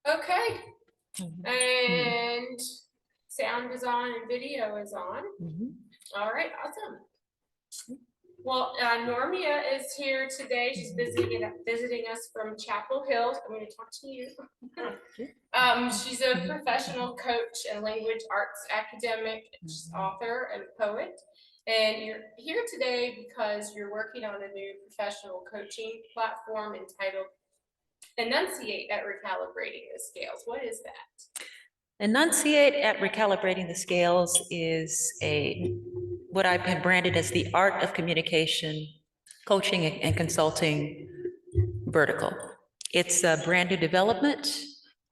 Okay. And sound is on and video is on. All right, awesome. Well, Normia is here today. She's visiting us from Chapel Hill. I'm going to talk to you. She's a professional coach and language arts academic, she's author and poet. And you're here today because you're working on a new professional coaching platform entitled Enunciate at Recalibrating the Scales. What is that? Enunciate at Recalibrating the Scales is what I've been branded as the art of communication, coaching and consulting vertical. It's a brand new development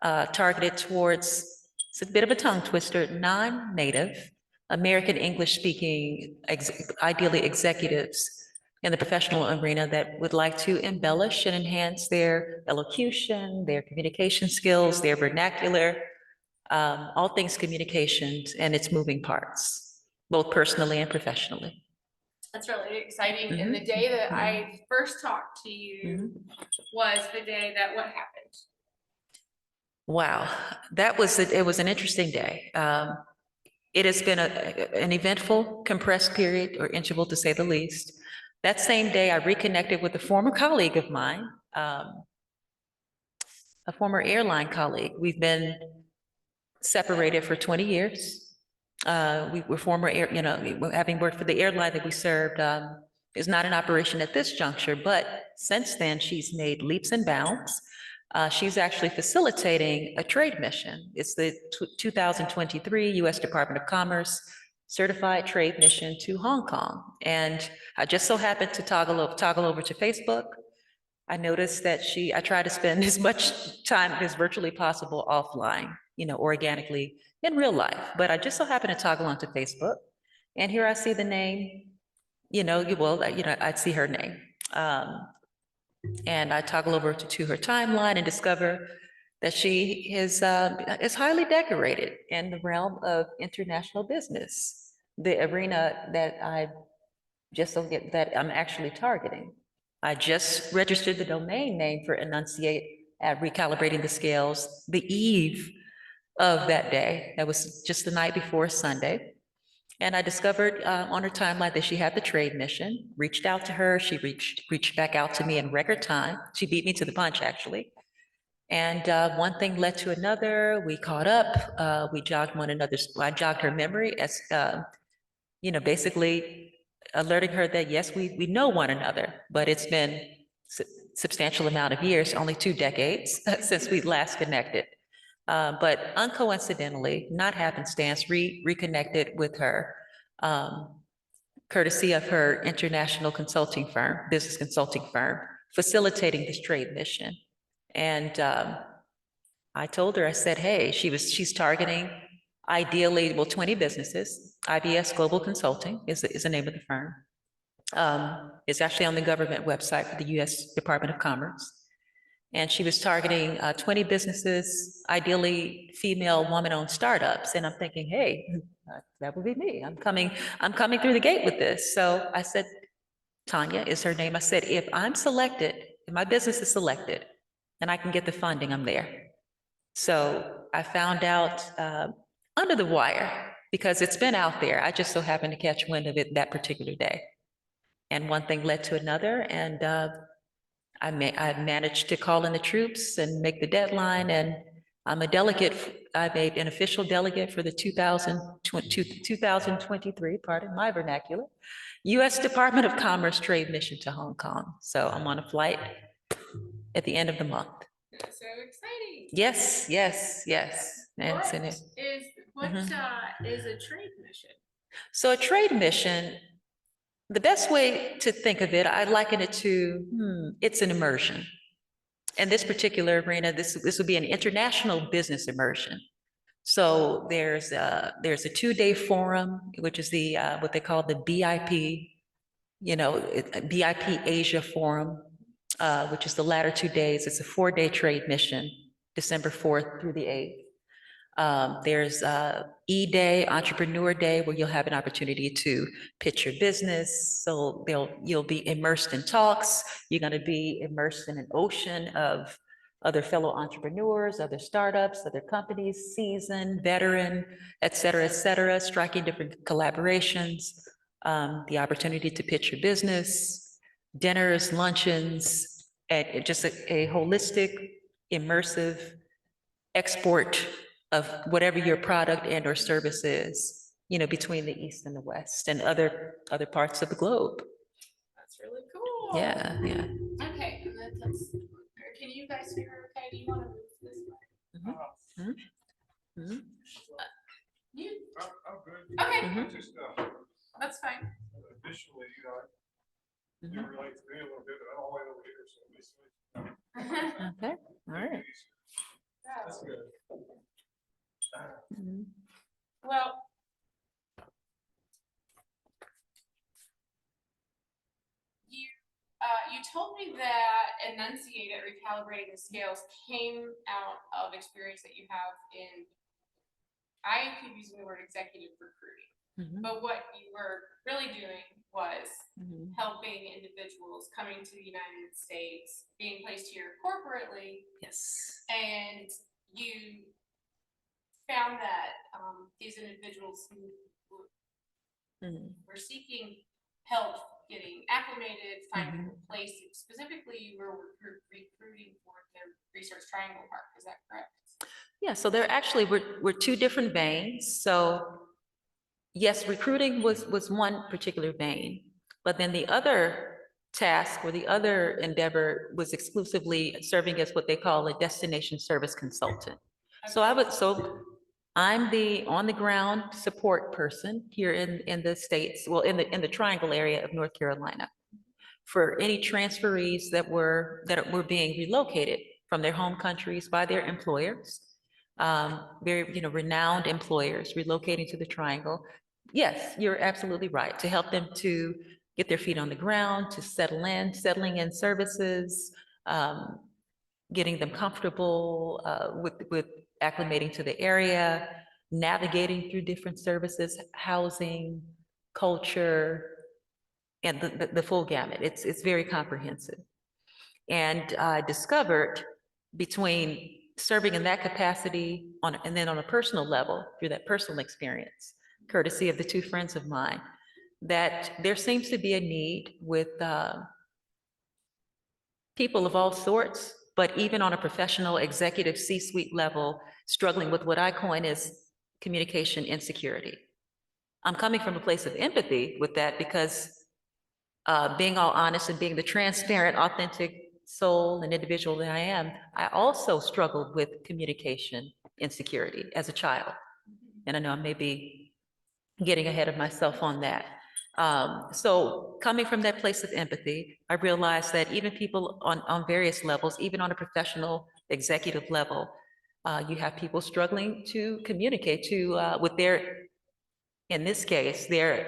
targeted towards, it's a bit of a tongue twister, non-native American English speaking, ideally executives in the professional arena that would like to embellish and enhance their elocution, their communication skills, their vernacular, all things communications and its moving parts, both personally and professionally. That's really exciting. And the day that I first talked to you was the day that what happened? Wow, it was an interesting day. It has been an eventful, compressed period, or interval to say the least. That same day, I reconnected with a former colleague of mine, a former airline colleague. We've been separated for 20 years. We were former having worked for the airline that we served, is not in operation at this juncture, but since then she's made leaps and bounds. She's actually facilitating a trade mission. It's the 2023 U.S. Department of Commerce certified trade mission to Hong Kong. And I just so happened to toggle over to Facebook. I noticed that I try to spend as much time as virtually possible offline, organically in real life. But I just so happened to toggle onto Facebook, and here I see the name, I'd see her name. And I toggle over to her timeline and discover that she is highly decorated in the realm of international business, the arena that I'm actually targeting. I just registered the domain name for Enunciate at Recalibrating the Scales the eve of that day. That was just the night before Sunday. And I discovered on her timeline that she had the trade mission, reached out to her. She reached back out to me in record time. She beat me to the punch, actually. And one thing led to another. We caught up. We jogged one another's, I jogged her memory as, basically alerting her that, yes, we know one another, but it's been substantial amount of years, only 2 decades since we last connected. But uncoincidentally, not happenstance, reconnected with her, courtesy of her international consulting firm, business consulting firm, facilitating this trade mission. And I told her, I said, hey, she's targeting ideally, 20 businesses. IBS Global Consulting is the name of the firm. It's actually on the government website for the U.S. Department of Commerce. And she was targeting 20 businesses, ideally female woman-owned startups. And I'm thinking, hey, that would be me. I'm coming through the gate with this. So I said, Tanya is her name. I said, if I'm selected, if my business is selected, and I can get the funding, I'm there. So I found out under the wire, because it's been out there. I just so happened to catch wind of it that particular day. And one thing led to another, and I managed to call in the troops and make the deadline, and I'm a delegate. I made an official delegate for the 2023, pardon my vernacular, U.S. Department of Commerce trade mission to Hong Kong. So I'm on a flight at the end of the month. That's so exciting. Yes. What is a trade mission? So a trade mission, the best way to think of it, I liken it to, it's an immersion. In this particular arena, this would be an international business immersion. So there's a 2-day forum, which is the what they call the BIP, BIP Asia Forum, which is the latter 2 days. It's a 4-day trade mission, December 4th through the 8th. There's E-Day, Entrepreneur Day, where you'll have an opportunity to pitch your business. So you'll be immersed in talks. You're going to be immersed in an ocean of other fellow entrepreneurs, other startups, other companies, seasoned, veteran, et cetera, striking different collaborations, the opportunity to pitch your business, dinners, luncheons, and just a holistic, immersive export of whatever your product and or service is, between the East and the West and other parts of the globe. That's really cool. Yeah, yeah. Okay, and that's, can you guys hear okay? Do you want to move this way? You, I'm good. okay, Mhm. Just, that's fine. additionally, you relate to me a little bit, but I'm all the way over here, so basically. Okay, all right. That's good. Well, you told me that Enunciate at Recalibrating the Scales came out of experience that you have in, I keep using the word executive recruiting, but what you were really doing was helping individuals coming to the United States, being placed here corporately, Yes. and you found that these individuals who were seeking help getting acclimated, finding a place, specifically you were recruiting for the Research Triangle Park, is that correct? Yeah, so there actually were two different veins. So yes, recruiting was one particular vein, but then the other task or the other endeavor was exclusively serving as what they call a destination service consultant. Okay. So I'm the on the ground support person here in the States, well, in the Triangle area of North Carolina, for any transferees that were being relocated from their home countries by their employers, very renowned employers relocating to the Triangle. Yes, you're absolutely right, to help them to get their feet on the ground, to settling in services, getting them comfortable with acclimating to the area, navigating through different services, housing, culture, and the full gamut. It's very comprehensive. And I discovered between serving in that capacity and then on a personal level, through that personal experience, courtesy of the two friends of mine, that there seems to be a need with people of all sorts, but even on a professional executive C-suite level, struggling with what I coin as communication insecurity. I'm coming from a place of empathy with that because being all honest and being the transparent, authentic soul and individual that I am, I also struggled with communication insecurity as a child. And I know I may be getting ahead of myself on that. So coming from that place of empathy, I realized that even people on various levels, even on a professional executive level, you have people struggling to communicate with their, in this case, their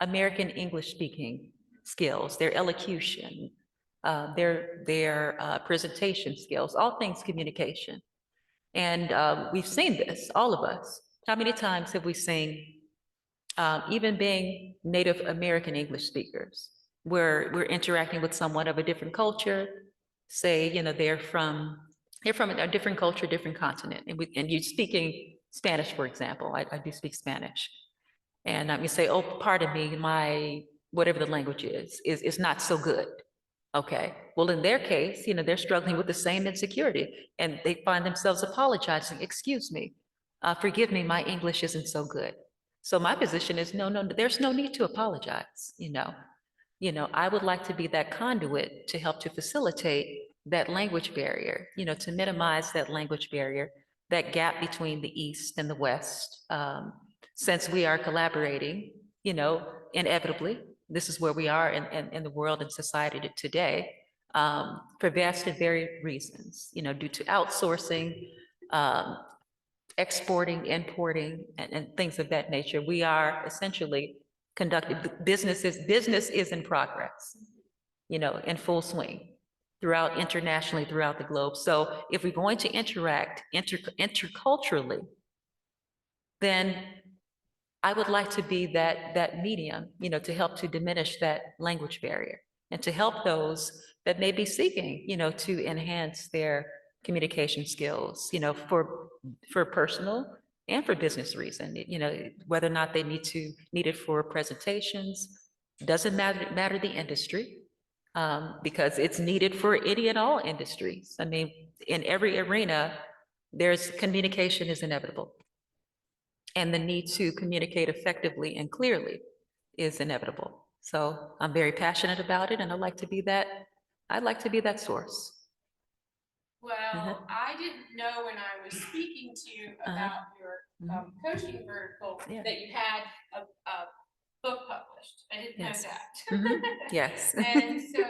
American English speaking skills, their elocution, their presentation skills, all things communication. And we've seen this, all of us. How many times have we seen, even being Native American English speakers, where we're interacting with someone of a different culture, say, they're from a different culture, different continent, and you're speaking Spanish, for example. I do speak Spanish. And you say, oh, pardon me, my, whatever the language is not so good. Okay, well, in their case, they're struggling with the same insecurity and they find themselves apologizing, excuse me, forgive me, my English isn't so good. So my position is, no, there's no need to apologize, I would like to be that conduit to help to facilitate that language barrier, to minimize that language barrier, that gap between the East and the West. Since we are collaborating, inevitably, this is where we are in the world and society today, for vast and varied reasons, due to outsourcing, exporting, importing, and things of that nature. We are essentially conducting business is in progress, in full swing internationally throughout the globe. So if we're going to interact interculturally, then I would like to be that medium, to help to diminish that language barrier. and to help those that may be seeking, to enhance their communication skills, for personal and for business reason, whether or not they need it for presentations, doesn't matter the industry, because it's needed for any and all industries. I mean, in every arena, communication is inevitable. And the need to communicate effectively and clearly is inevitable. So I'm very passionate about it, and I'd like to be that source. Well, I didn't know when I was speaking to you about your coaching vertical that you had a book published. I didn't know that. Yes. And so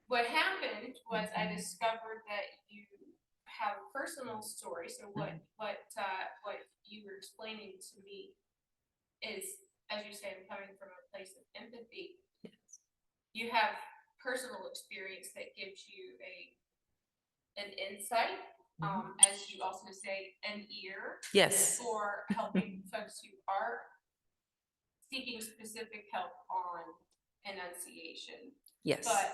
what happened was I discovered that you have a personal story. So what you were explaining to me is, as you say, I'm coming from a place of empathy. Yes. You have personal experience that gives you an insight, as you also say, an ear. Yes. For helping folks who are seeking specific help on enunciation. Yes. But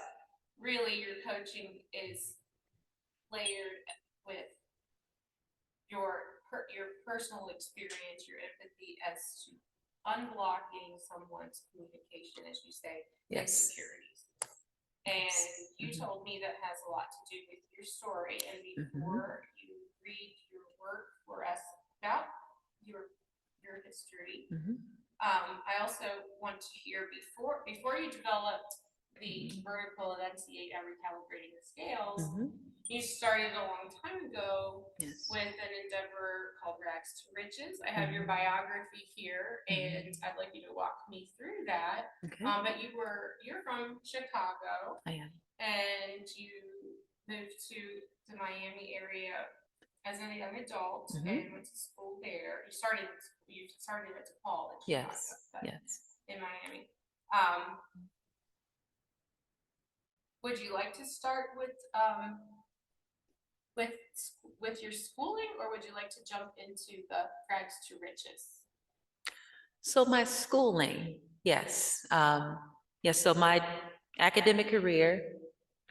really, your coaching is layered with your personal experience, your empathy as to unblocking someone's communication, as you say, insecurities. And you told me that has a lot to do with your story. And before you read your work for us about your history, I also want to hear before you developed the vertical Enunciate and Recalibrating the Scales, you started a long time ago with an endeavor called Rags to Riches. I have your biography here, and I'd like you to walk me through that. Okay. But you're from Chicago. I am. And you moved to the Miami area as a young adult and went to school there. You started at DePaul in Chicago, but in Miami. Would you like to start with your schooling, or would you like to jump into the Rags to Riches? So my schooling, yes. So my academic career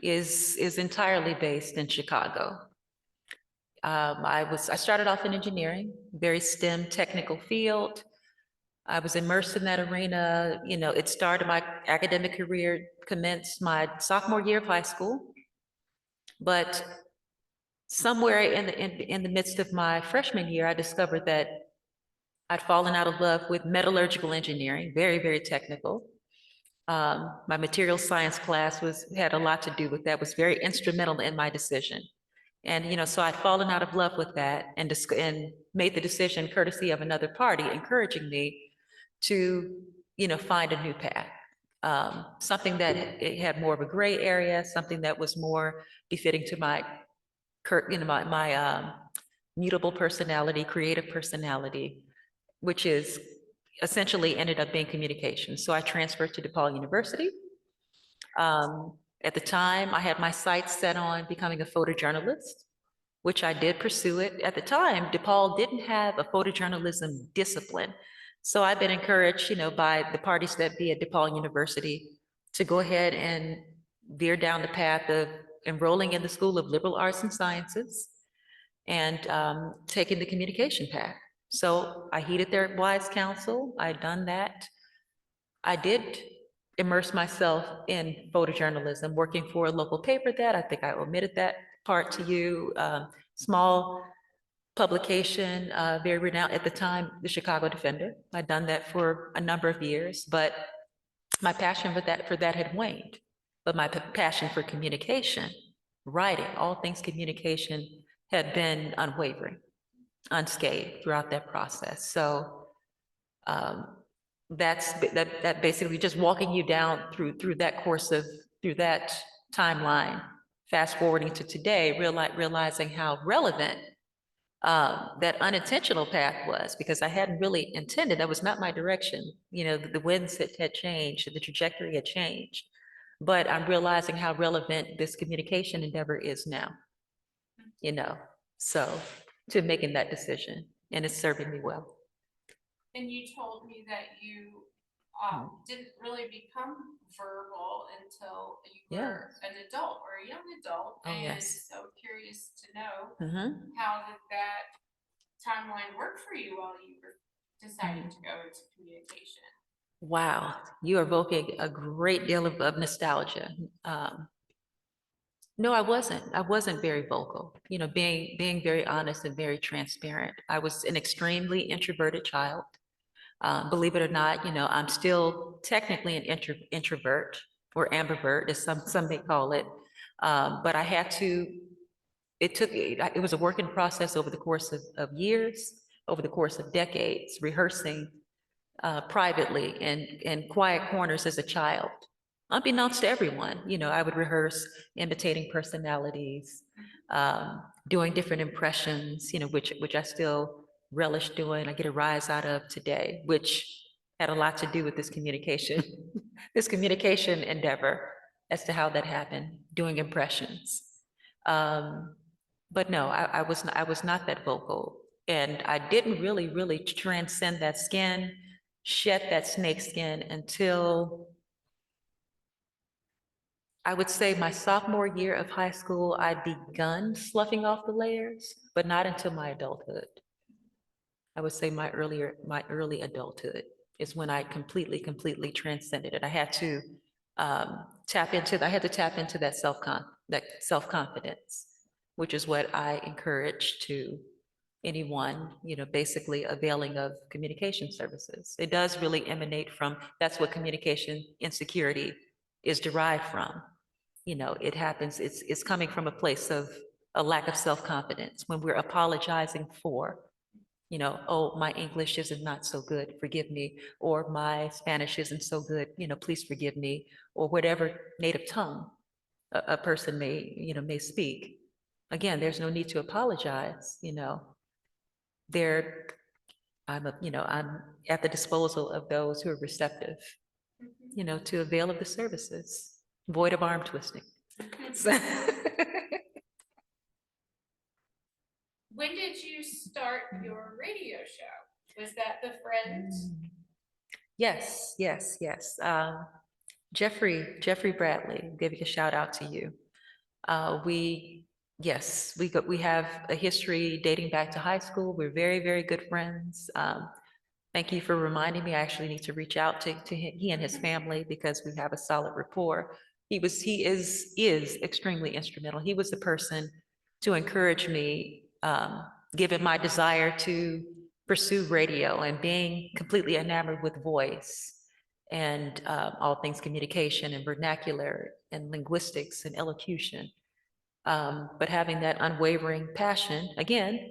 is entirely based in Chicago. I started off in engineering, very STEM technical field. I was immersed in that arena. It started my academic career, commenced my sophomore year of high school. But somewhere in the midst of my freshman year, I discovered that I'd fallen out of love with metallurgical engineering, very, very technical. My material science class had a lot to do with that, was very instrumental in my decision. And, so I'd fallen out of love with that and made the decision courtesy of another party, encouraging me to, find a new path. Something that it had more of a gray area, something that was more befitting to my mutable personality, creative personality, which is essentially ended up being communication. So I transferred to DePaul University. At the time, I had my sights set on becoming a photojournalist, which I did pursue it. At the time, DePaul didn't have a photojournalism discipline. So I've been encouraged, by the parties that be at DePaul University to go ahead and veer down the path of enrolling in the School of Liberal Arts and Sciences and taking the communication path. So I heeded their wise counsel. I'd done that. I did immerse myself in photojournalism, working for a local paper that I think I omitted that part to you. Small publication, very renowned at the time, the Chicago Defender. I'd done that for a number of years, but my passion for that had waned. But my passion for communication, writing, all things communication, had been unwavering, unscathed throughout that process. So that basically just walking you down through that through that timeline, fast forwarding to today, realizing how relevant that unintentional path was, because I hadn't really intended, that was not my direction. The winds had changed, the trajectory had changed, but I'm realizing how relevant this communication endeavor is now, so to making that decision, and it's serving me well. And you told me that you didn't really become verbal until you Yeah. were an adult or a young adult. Oh, And yes. so curious to know, Mhm. how did that timeline work for you while you were deciding to go into communication? Wow, you are evoking a great deal of nostalgia. No, I wasn't. I wasn't very vocal. You know, being very honest and very transparent. I was an extremely introverted child. Believe it or not, you know, I'm still technically an introvert or ambivert, as some may call it. But I had to. It was a working process over the course of years, over the course of decades, rehearsing privately in quiet corners as a child. Unbeknownst to everyone, you know, I would rehearse imitating personalities, doing different impressions, you know, which I still relish doing. I get a rise out of today, which had a lot to do with this communication, this communication endeavor as to how that happened, doing impressions. But no, I was not that vocal, and I didn't really transcend that skin, shed that snake skin until I would say my sophomore year of high school. I'd begun sloughing off the layers, but not until my adulthood. I would say my early adulthood is when I completely transcended it. I had to tap into that self-confidence, which is what I encourage to anyone, you know, basically availing of communication services. It does really emanate from, that's what communication insecurity is derived from. You know, it happens, it's coming from a place of a lack of self-confidence when we're apologizing for, you know, oh, my English isn't not so good, forgive me, or my Spanish isn't so good, you know, please forgive me, or whatever native tongue a person may, you know, may speak. Again, there's no need to apologize, you know. There, I'm at the disposal of those who are receptive, you know, to avail of the services, void of arm twisting. When did you start your radio show? Was that the Friends? Yes. Jeffrey Bradley, give a shout out to you. We have a history dating back to high school. We're very good friends. Thank you for reminding me. I actually need to reach out to he and his family because we have a solid rapport. He is extremely instrumental. He was the person to encourage me, given my desire to pursue radio and being completely enamored with voice and all things communication and vernacular and linguistics and elocution. But having that unwavering passion, again,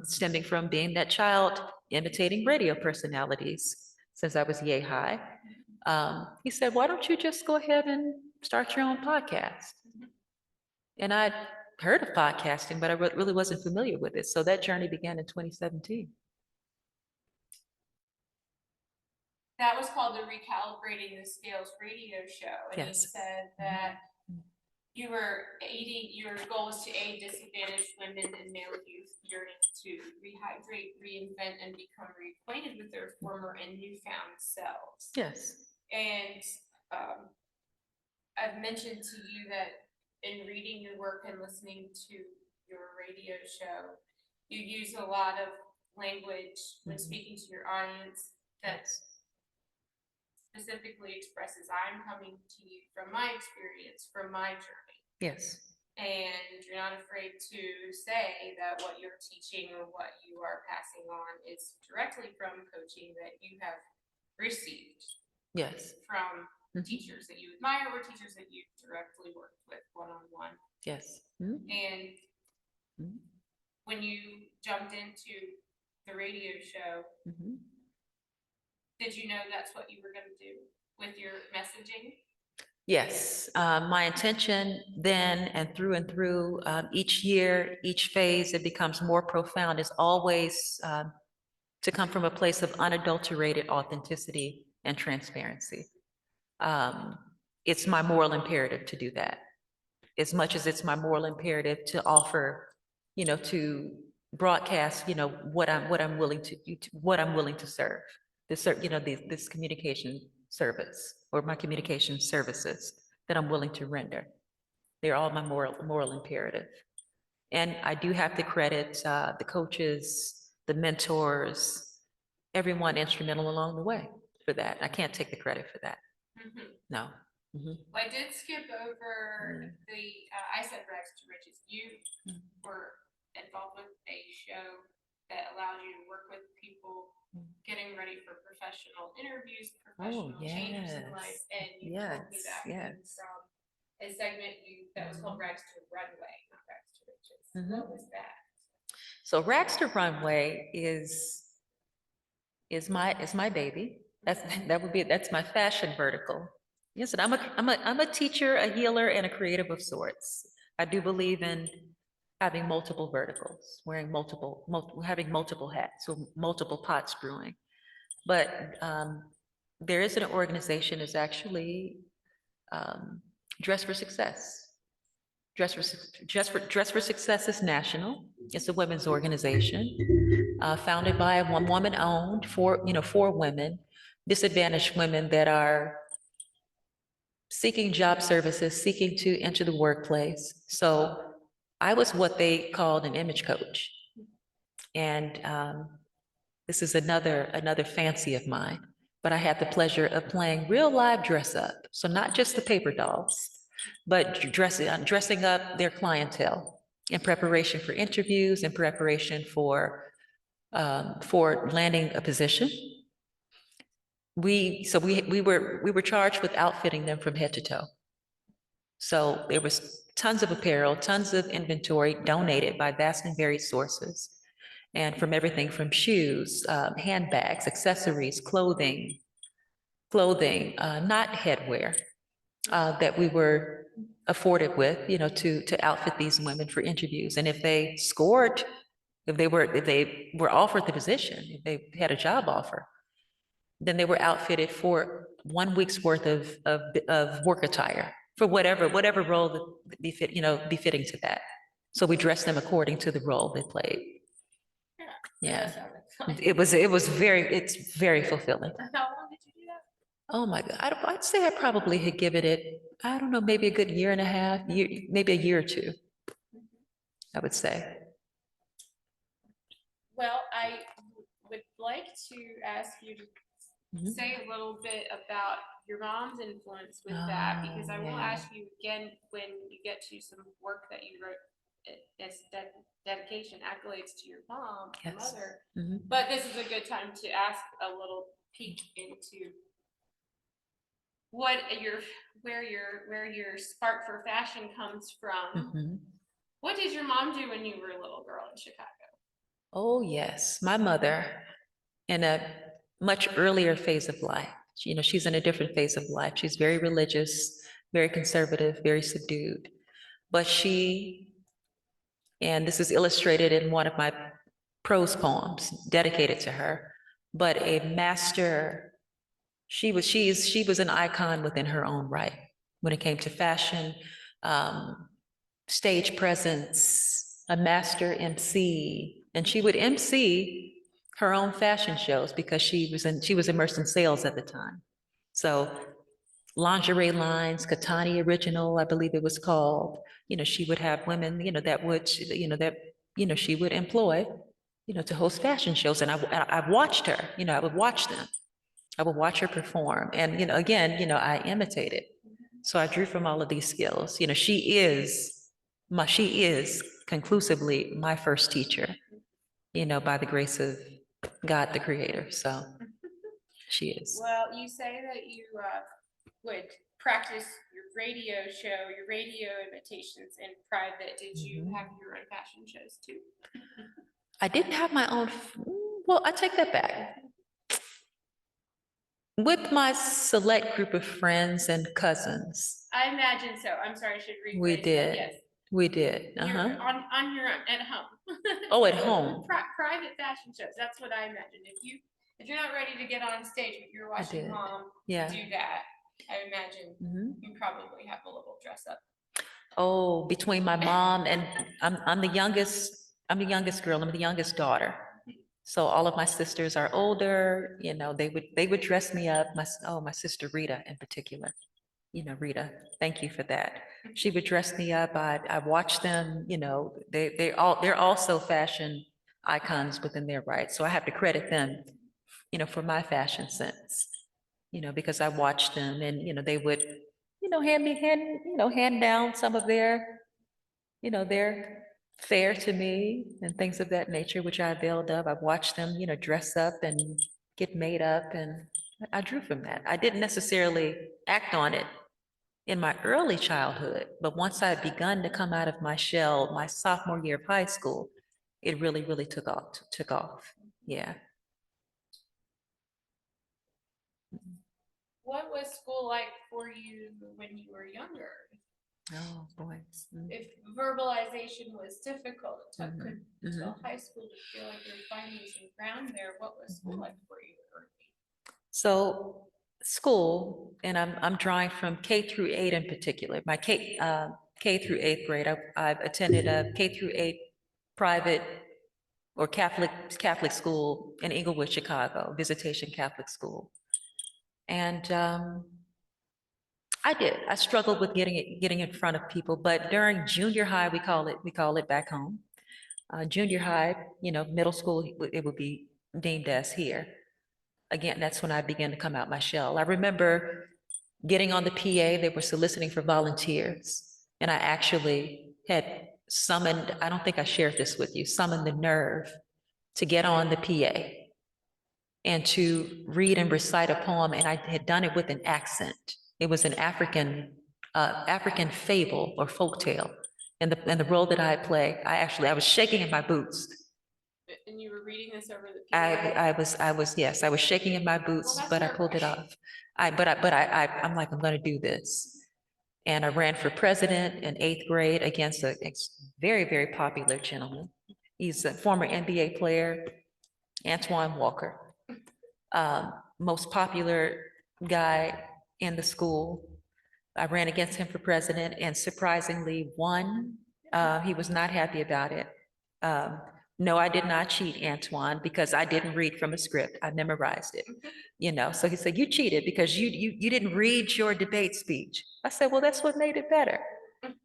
stemming from being that child imitating radio personalities since I was yay high. He said, why don't you just go ahead and start your own podcast? And I'd heard of podcasting, but I really wasn't familiar with it. So that journey began in 2017. That was called the Recalibrating the Scales radio show. And you Yes. said that your goal was to aid disadvantaged women and male youth yearning to rehydrate, reinvent, and become reacquainted with their former and newfound selves. Yes. And I've mentioned to you that in reading your work and listening to your radio show, you use a lot of language when speaking to your audience that specifically expresses, I'm coming to you from my experience, from my journey. Yes. And you're not afraid to say that what you're teaching or what you are passing on is directly from coaching that you have received. Yes. From teachers that you admire or teachers that you directly worked with one-on-one. Yes. And when you jumped into the radio show, did you know that's what you were going to do with your messaging? Yes, my intention then and through each year, each phase, it becomes more profound, is always to come from a place of unadulterated authenticity and transparency. It's my moral imperative to do that, as much as it's my moral imperative to offer, you know, to broadcast, you know, what I'm willing to serve. this communication service or my communication services that I'm willing to render. They're all my moral imperative. And I do have to credit the coaches, the mentors, everyone instrumental along the way for that. I can't take the credit for that. No. Well, I did skip over I said Rags to Riches. You were involved with a show that allows you to work with people getting ready for professional interviews, professional changes in life. And you told me that from a segment that was called Rags to Runway, not Rags to Riches. What was that? So Rags to Runway is my baby. That's my fashion vertical. Yes, and I'm a teacher, a healer, and a creative of sorts. I do believe in having multiple verticals, wearing having multiple hats, so multiple pots brewing. But there is an organization that's actually Dress for Success. Dress for Success is national. It's a women's organization founded by one woman owned, four women, disadvantaged women that are seeking job services, seeking to enter the workplace. So I was what they called an image coach. And this is another fancy of mine, but I had the pleasure of playing real live dress up. So not just the paper dolls, but dressing up their clientele in preparation for interviews, in preparation for landing a position. We were charged with outfitting them from head to toe. So there was tons of apparel, tons of inventory donated by vast and varied sources. And from everything from shoes, handbags, accessories, clothing, not headwear, that we were afforded with, to outfit these women for interviews. And if they scored, if they were offered the position, if they had a job offer, then they were outfitted for 1 week's worth of work attire for whatever role that befitting to that. So we dressed them according to the role they played. Yeah, it's very fulfilling. How long did you do that? Oh my God, I'd say I probably had given it, I don't know, maybe a good year and a half, maybe a year or two, I would say. Well, I would like to ask you to say a little bit about your mom's influence with that, because I will ask you again when you get to some work that you wrote as dedication accolades to your mom, your mother. But this is a good time to ask a little peek into where your spark for fashion comes from. What did your mom do when you were a little girl in Chicago? Oh yes, my mother, in a much earlier phase of life, she's in a different phase of life. She's very religious, very conservative, very subdued. But and this is illustrated in one of my prose poems dedicated to her, but a master, she was an icon within her own right when it came to fashion, stage presence, a master MC, and she would MC her own fashion shows because she was immersed in sales at the time. So lingerie lines, Katani Original, I believe it was called. She would have women, she would employ, to host fashion shows. And I watched her, I would watch them. I would watch her perform. And, again, I imitated. So I drew from all of these skills. She is conclusively my first teacher, by the grace of God, the creator. So she is. Well, you say that you would practice your radio show, your radio imitations in private. Did you have your own fashion shows too? I didn't have my own. Well, I take that back. With my select group of friends and cousins. I imagine so. I'm sorry, I should read. We did. Yes. We did. On your own, at home. Oh, at home. Private fashion shows. That's what I imagine. If you're not ready to get on stage, but you're watching mom do that, I imagine you probably have a little dress up. Oh, between my mom and I'm the youngest girl. I'm the youngest daughter. So all of my sisters are older, you know, they would dress me up. My sister Rita in particular, you know, Rita, thank you for that. She would dress me up. I watched them, you know, they're also fashion icons within their right. So I have to credit them, you know, for my fashion sense, you know, because I watched them and, you know, they would, you know, hand down some of their, you know, their fare to me and things of that nature, which I availed of. I've watched them, you know, dress up and get made up, and I drew from that. I didn't necessarily act on it in my early childhood, but once I had begun to come out of my shell, my sophomore year of high school, it really, really took off. Yeah. What was school like for you when you were younger? Oh, boy. If verbalization was difficult, it took Mhm, until mhm. high school to feel like you're finding some ground there. What was school Mhm. like for you early? So school, and I'm drawing from K through 8 in particular. My K through 8th grade, I've attended a K through 8 private or Catholic school in Inglewood, Chicago, Visitation Catholic School. And I struggled with getting in front of people, but during junior high, we call it back home. Junior high, you know, middle school, it would be deemed as here. Again, that's when I began to come out my shell. I remember getting on the PA, they were soliciting for volunteers. And I actually had summoned, I don't think I shared this with you, summoned the nerve to get on the PA and to read and recite a poem. And I had done it with an accent. It was an African fable or folktale. And the role that I played, I was shaking in my boots. And you were reading this over the PA? Yes, I was shaking in my boots, Well, but I pulled it off. I'm like, I'm gonna do this. And I ran for president in 8th grade against a very, very popular gentleman. He's a former NBA player, Antoine Walker. Most popular guy in the school. I ran against him for president and surprisingly won. He was not happy about it. No, I did not cheat, Antoine, because I didn't read from a script. I memorized it, you know. So he said, "You cheated because you didn't read your debate speech." I said, "Well, that's what made it better."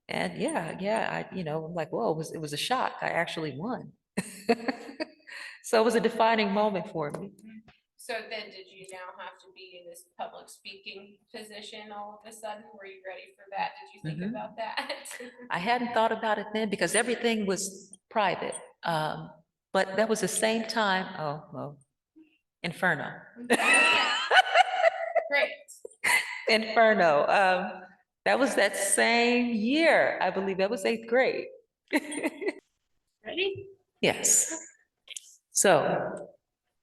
And I'm like, "Whoa!" It was a shock. I actually won. So it was a defining moment for me. So then did you now have to be in this public speaking position all of a sudden? Were you ready for that? Did you think about that? I hadn't thought about it then because everything was private. But that was the same time, Inferno. Great. Inferno. That was that same year, I believe. That was 8th grade. Ready? Yes. So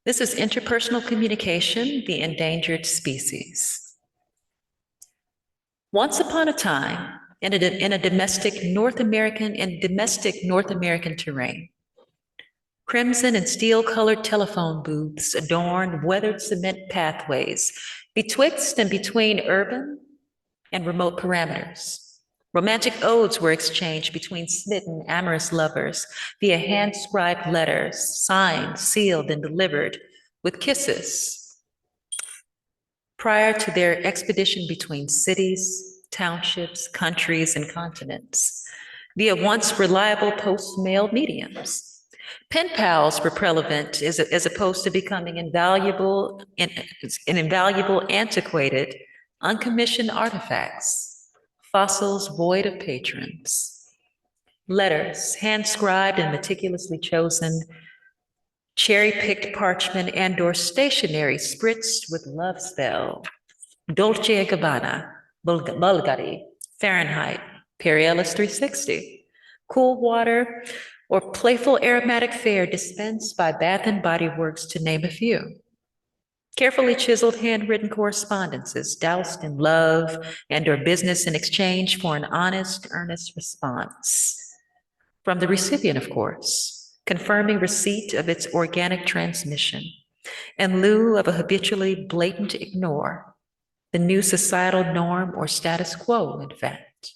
this is interpersonal communication, the endangered species. Once upon a time, in a domestic North American terrain, crimson and steel-colored telephone booths adorned weathered cement pathways betwixt and between urban and remote parameters. Romantic odes were exchanged between smitten, amorous lovers via hand-scribed letters, signed, sealed, and delivered with kisses prior to their expedition between cities, townships, countries, and continents via once reliable post-mail mediums. Pen pals were prevalent as opposed to becoming invaluable, antiquated, uncommissioned artifacts, fossils void of patrons. Letters, hand-scribed and meticulously chosen, cherry-picked parchment and/or stationery spritzed with love spell, Dolce & Gabbana, Bulgari, Fahrenheit, Perielis 360, cool water, or playful aromatic fare dispensed by Bath and Body Works, to name a few. Carefully chiseled handwritten correspondences doused in love and/or business in exchange for an honest, earnest response. From the recipient, of course, confirming receipt of its organic transmission, in lieu of a habitually blatant ignore, the new societal norm or status quo, in fact.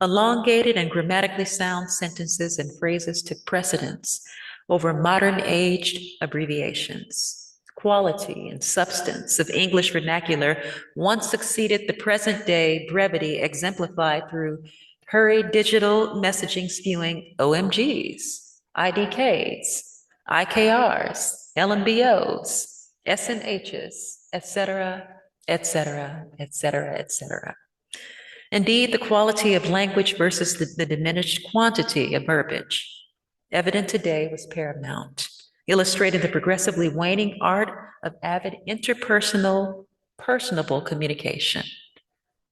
Elongated and grammatically sound sentences and phrases took precedence over modern aged abbreviations. Quality and substance of English vernacular once succeeded the present day brevity exemplified through hurried digital messaging spewing OMGs, IDKs, IKRs, LMBOs, SNHs, etc., etc., etc., etc. Indeed, the quality of language versus the diminished quantity of verbiage evident today was paramount, illustrating the progressively waning art of avid interpersonal, personable communication.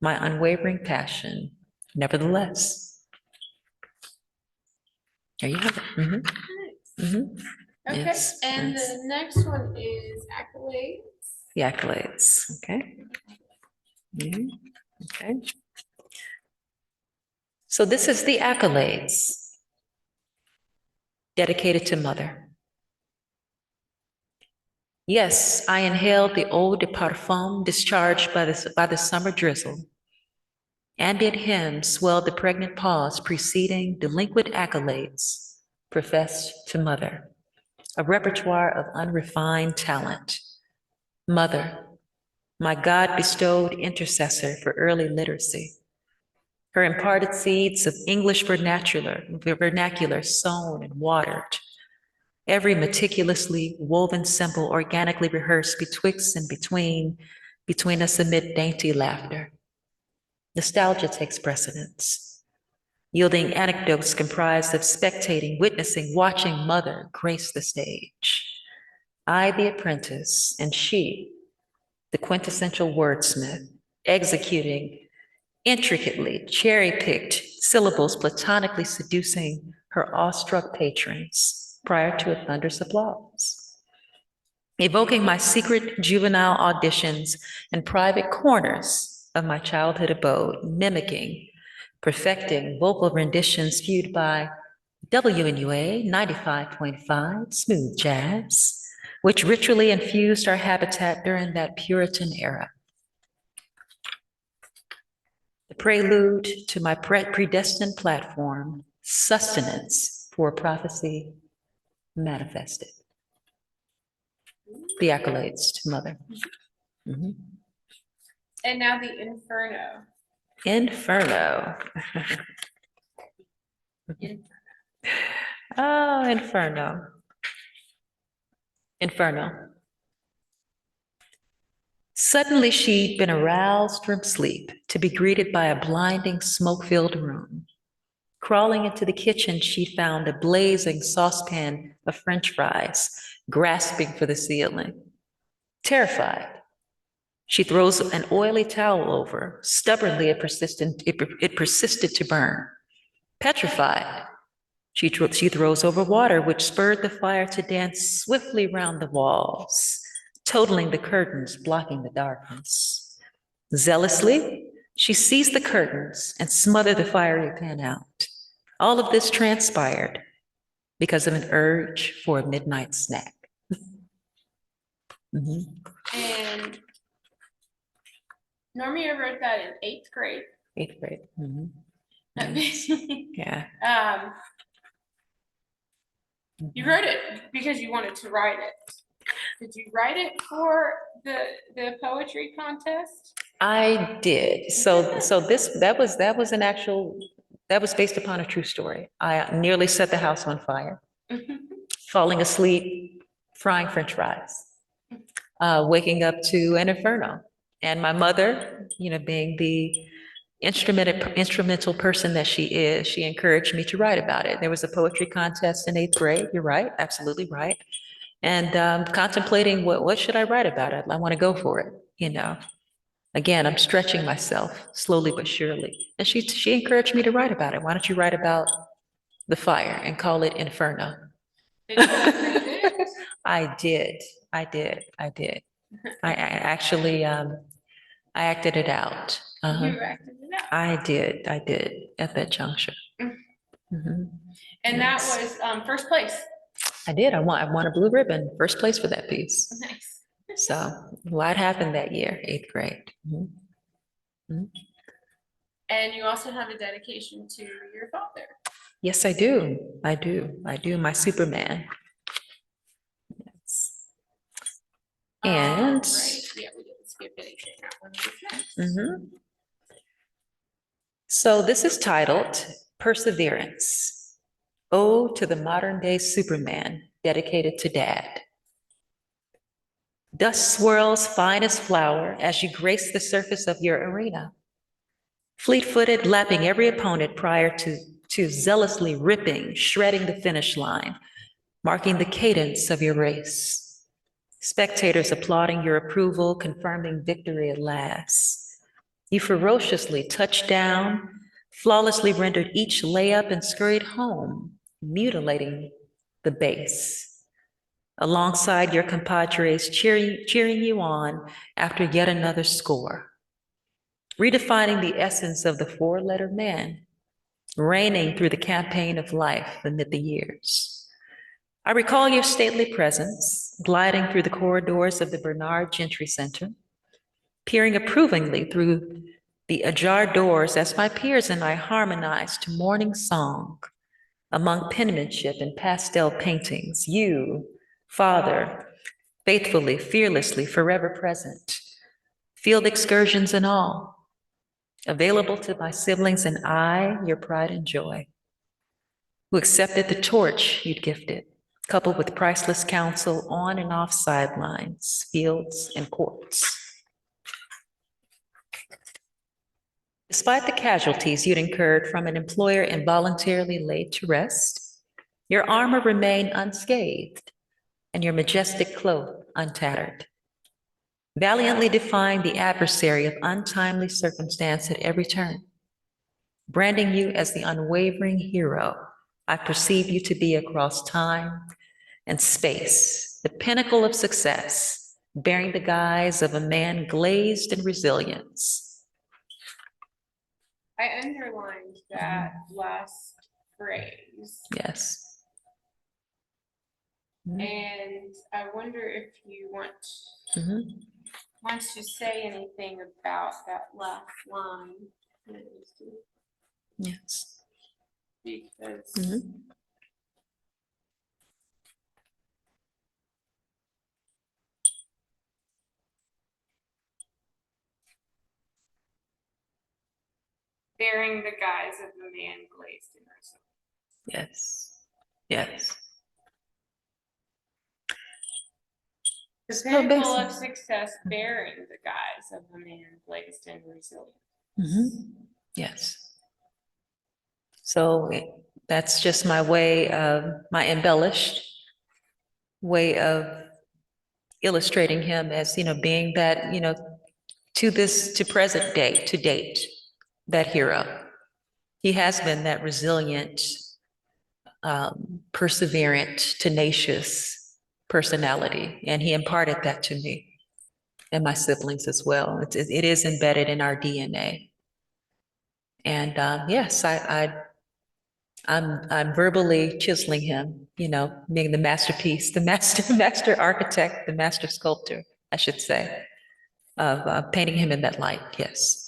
My unwavering passion, nevertheless. There you have it. Mhm, mhm. Okay, Yes, and yes. the next one is accolades. The accolades, okay? Mhm, okay. So this is the accolades dedicated to Mother. Yes, I inhaled the eau de parfum discharged by the summer drizzle. Ambient hymns swelled the pregnant pause preceding delinquent accolades professed to Mother, a repertoire of unrefined talent. Mother, my God-bestowed intercessor for early literacy. Her imparted seeds of English vernacular sown and watered. Every meticulously woven symbol organically rehearsed betwixt and between us amid dainty laughter. Nostalgia takes precedence, yielding anecdotes comprised of spectating, witnessing, watching Mother grace the stage. I, the apprentice, and she, the quintessential wordsmith, executing intricately cherry-picked syllables platonically seducing her awestruck patrons prior to a thunderous applause. Evoking my secret juvenile auditions and private corners of my childhood abode, mimicking, perfecting vocal renditions skewed by WNUA 95.5 smooth jazz, which ritually infused our habitat during that Puritan era. The prelude to my predestined platform, sustenance for prophecy manifested. The accolades to Mother. Mhm. And now the Inferno. Inferno. Oh, Inferno. Inferno. Suddenly she'd been aroused from sleep to be greeted by a blinding smoke-filled room. Crawling into the kitchen, she found a blazing saucepan of French fries, grasping for the ceiling. Terrified, she throws an oily towel over. Stubbornly, it persisted to burn. Petrified, she throws over water, which spurred the fire to dance swiftly round the walls, totaling the curtains, blocking the darkness. Zealously, she seized the curtains and smothered the fiery pan out. All of this transpired because of an urge for a midnight snack. And Normia wrote that in 8th grade. 8th grade. Yeah. You wrote it because you wanted to write it. Did you write it for the poetry contest? I did. So that was based upon a true story. I nearly set the house on fire, falling asleep, frying French fries, waking up to an inferno. And my mother, being the instrumental person that she is, she encouraged me to write about it. There was a poetry contest in 8th grade. You're right, absolutely right. And contemplating what should I write about it? I want to go for it, Again, I'm stretching myself slowly but surely. And she encouraged me to write about it. Why don't you write about the fire and call it Inferno? I did. I actually, I acted it out. You acted it out. I did at that juncture. And Yes. that was first place. I did. I won a blue ribbon, first place for that piece. Nice. So a lot happened that year, 8th grade. And you also have a dedication to your father. Yes, I do. My Superman. And Right, yeah, we didn't skip anything. That one was next. mhm. So this is titled Perseverance, Ode to the Modern Day Superman, dedicated to Dad. Dust swirls fine as flour as you grace the surface of your arena, fleet-footed, lapping every opponent prior to zealously ripping, shredding the finish line, marking the cadence of your race. Spectators applauding your approval, confirming victory at last. You ferociously touched down, flawlessly rendered each layup and scurried home, mutilating the base. Alongside your compadres cheering you on after yet another score. Redefining the essence of the four-letter man, reigning through the campaign of life amid the years. I recall your stately presence, gliding through the corridors of the Bernard Gentry Center, peering approvingly through the ajar doors as my peers and I harmonized to morning song. Among penmanship and pastel paintings, you, Father, faithfully, fearlessly, forever present. Field excursions and all, available to my siblings and I, your pride and joy, who accepted the torch you'd gifted, coupled with priceless counsel on and off sidelines, fields, and courts. Despite the casualties you'd incurred from an employer involuntarily laid to rest, your armor remained unscathed and your majestic cloak untattered. Valiantly defying the adversary of untimely circumstance at every turn, branding you as the unwavering hero I perceive you to be across time and space, the pinnacle of success, bearing the guise of a man glazed in resilience. I underlined that last phrase. Yes. And I wonder if you want to say anything about that last line. Yes. Because bearing the guise of a man glazed in resilience. Yes. Yes. The So pinnacle of basically- success bearing the guise of a man glazed in resilience. Yes. So that's just my way of, my embellished way of illustrating him as, being that, to present day, to date, that hero. He has been that resilient, perseverant, tenacious personality, and he imparted that to me and my siblings as well. It is embedded in our DNA. And yes, I'm verbally chiseling him, being the masterpiece, the master architect, the master sculptor, I should say, of painting him in that light. Yes.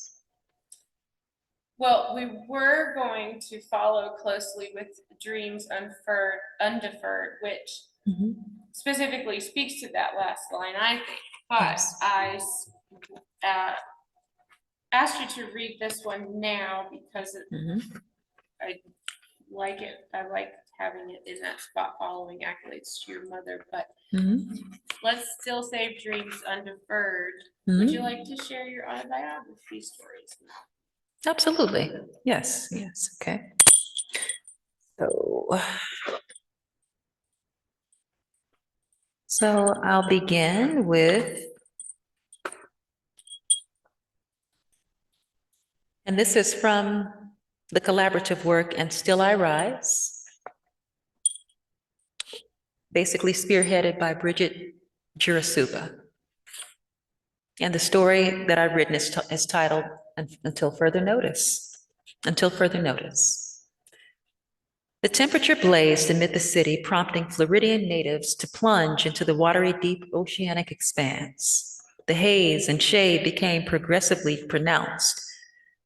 Well, we were going to follow closely with Dreams Undeferred, which specifically speaks to that last line, I think. But Yes. I asked you to read this one now because I like it. I like having it in that spot following accolades to your mother. But let's still save Dreams Undeferred. Would you like to share your autobiography stories now? Absolutely. Yes. Yes. Okay. So I'll begin with, and this is from the collaborative work And Still I Rise, basically spearheaded by Bridget Jurasuba. And the story that I've written is titled Until Further Notice. Until Further Notice. The temperature blazed amid the city, prompting Floridian natives to plunge into the watery, deep oceanic expanse. The haze and shade became progressively pronounced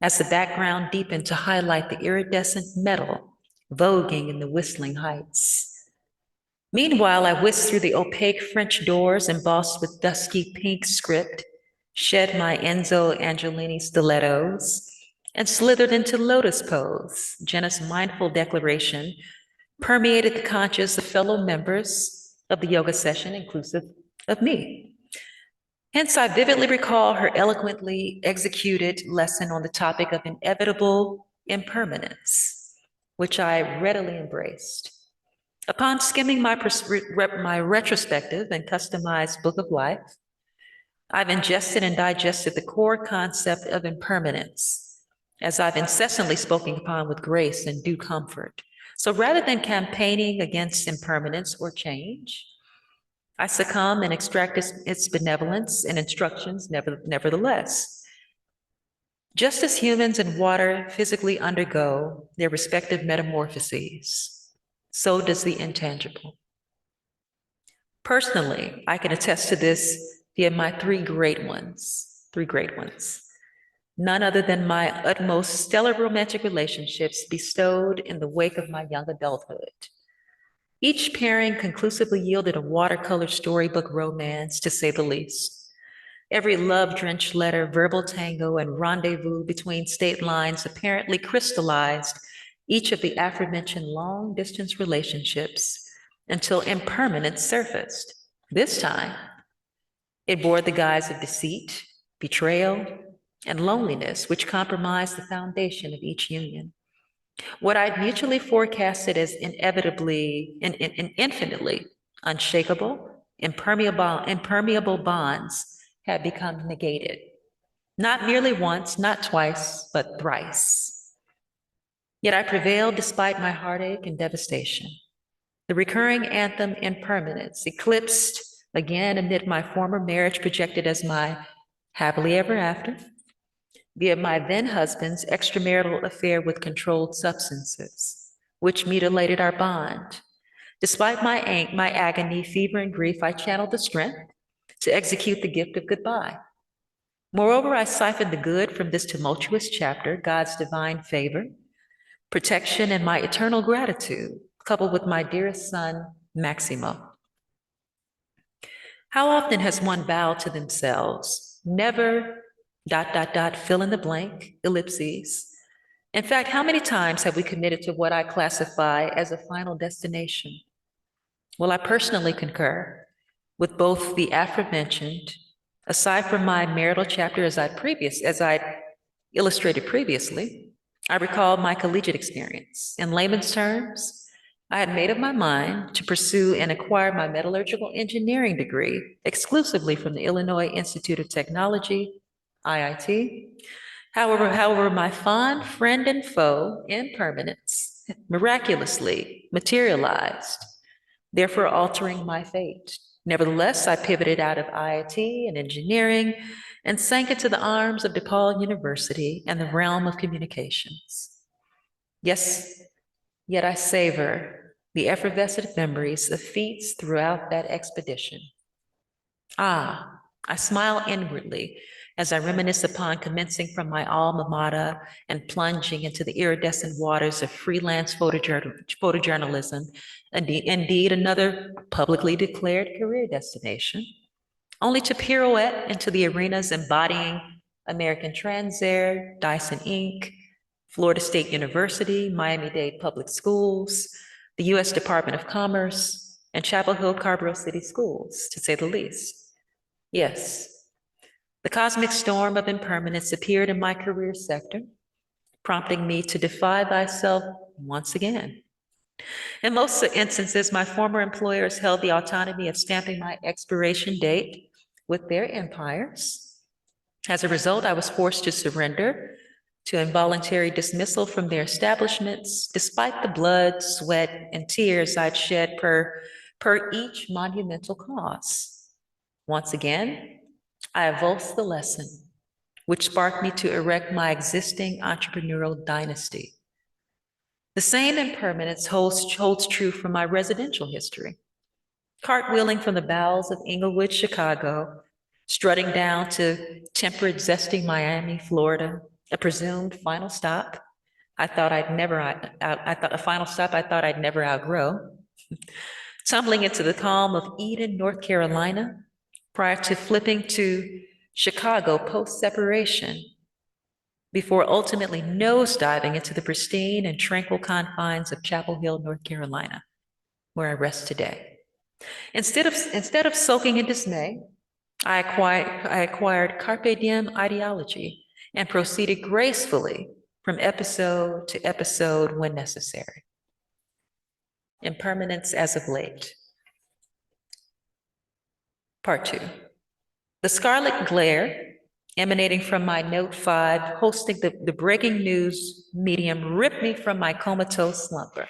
as the background deepened to highlight the iridescent metal voguing in the whistling heights. Meanwhile, I whisked through the opaque French doors embossed with dusky pink script, shed my Enzo Angelini stilettos, and slithered into lotus pose. Jenna's mindful declaration permeated the conscience of fellow members of the yoga session, inclusive of me. Hence, I vividly recall her eloquently executed lesson on the topic of inevitable impermanence, which I readily embraced. Upon skimming my retrospective and customized book of life, I've ingested and digested the core concept of impermanence, as I've incessantly spoken upon with grace and due comfort. So rather than campaigning against impermanence or change, I succumb and extract its benevolence and instructions nevertheless. Just as humans and water physically undergo their respective metamorphoses, so does the intangible. Personally, I can attest to this via my three great ones. None other than my utmost stellar romantic relationships bestowed in the wake of my young adulthood. Each pairing conclusively yielded a watercolor storybook romance, to say the least. Every love-drenched letter, verbal tango, and rendezvous between state lines apparently crystallized each of the aforementioned long-distance relationships until impermanence surfaced. This time, it bore the guise of deceit, betrayal, and loneliness, which compromised the foundation of each union. What I'd mutually forecasted as inevitably and infinitely unshakable, impermeable bonds had become negated. Not merely once, not twice, but thrice. Yet I prevailed despite my heartache and devastation. The recurring anthem, impermanence, eclipsed again amid my former marriage projected as my happily ever after, via my then husband's extramarital affair with controlled substances, which mutilated our bond. Despite my agony, fever, and grief, I channeled the strength to execute the gift of goodbye. Moreover, I siphoned the good from this tumultuous chapter, God's divine favor, protection, and my eternal gratitude, coupled with my dearest son, Maximo. How often has one vowed to themselves, never ... fill in the blank, ellipses. In fact, how many times have we committed to what I classify as a final destination? Well, I personally concur with both the aforementioned, aside from my marital chapter as I illustrated previously, I recall my collegiate experience. In layman's terms, I had made up my mind to pursue and acquire my metallurgical engineering degree exclusively from the Illinois Institute of Technology, IIT. However, my fond friend and foe, impermanence, miraculously materialized, therefore altering my fate. Nevertheless, I pivoted out of IIT and engineering and sank into the arms of DePaul University and the realm of communications. Yes, yet I savor the effervescent memories of feats throughout that expedition. I smile inwardly as I reminisce upon commencing from my alma mater and plunging into the iridescent waters of freelance photojournalism, indeed another publicly declared career destination, only to pirouette into the arenas embodying American Transair, Dyson Inc., Florida State University, Miami-Dade Public Schools, the U.S. Department of Commerce, and Chapel Hill Carborough City Schools, to say the least. Yes, the cosmic storm of impermanence appeared in my career sector, prompting me to defy thyself once again. In most instances, my former employers held the autonomy of stamping my expiration date with their empires. As a result, I was forced to surrender to involuntary dismissal from their establishments, despite the blood, sweat, and tears I'd shed per each monumental cause. Once again, I avulsed the lesson, which sparked me to erect my existing entrepreneurial dynasty. The same impermanence holds true for my residential history. Cartwheeling from the bowels of Inglewood, Chicago, strutting down to temperate, zesty Miami, Florida, a presumed final stop I thought I'd never outgrow, tumbling into the calm of Eden, North Carolina, prior to flipping to Chicago post-separation, before ultimately nosediving into the pristine and tranquil confines of Chapel Hill, North Carolina, where I rest today. Instead of sulking in dismay, I acquired carpe diem ideology and proceeded gracefully from episode to episode when necessary. Impermanence as of late. Part 2. The scarlet glare emanating from my Note 5 hosting the breaking news medium ripped me from my comatose slumber.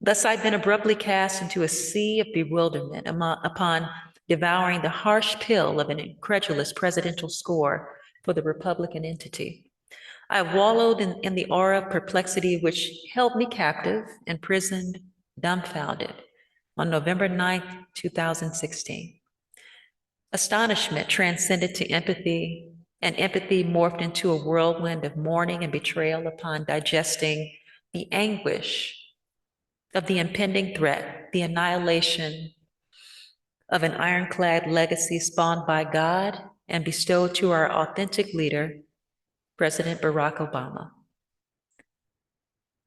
Thus, I'd been abruptly cast into a sea of bewilderment upon devouring the harsh pill of an incredulous presidential score for the Republican entity. I wallowed in the aura of perplexity which held me captive, imprisoned, dumbfounded on November 9th, 2016. Astonishment transcended to empathy, and empathy morphed into a whirlwind of mourning and betrayal upon digesting the anguish of the impending threat, the annihilation of an ironclad legacy spawned by God and bestowed to our authentic leader, President Barack Obama.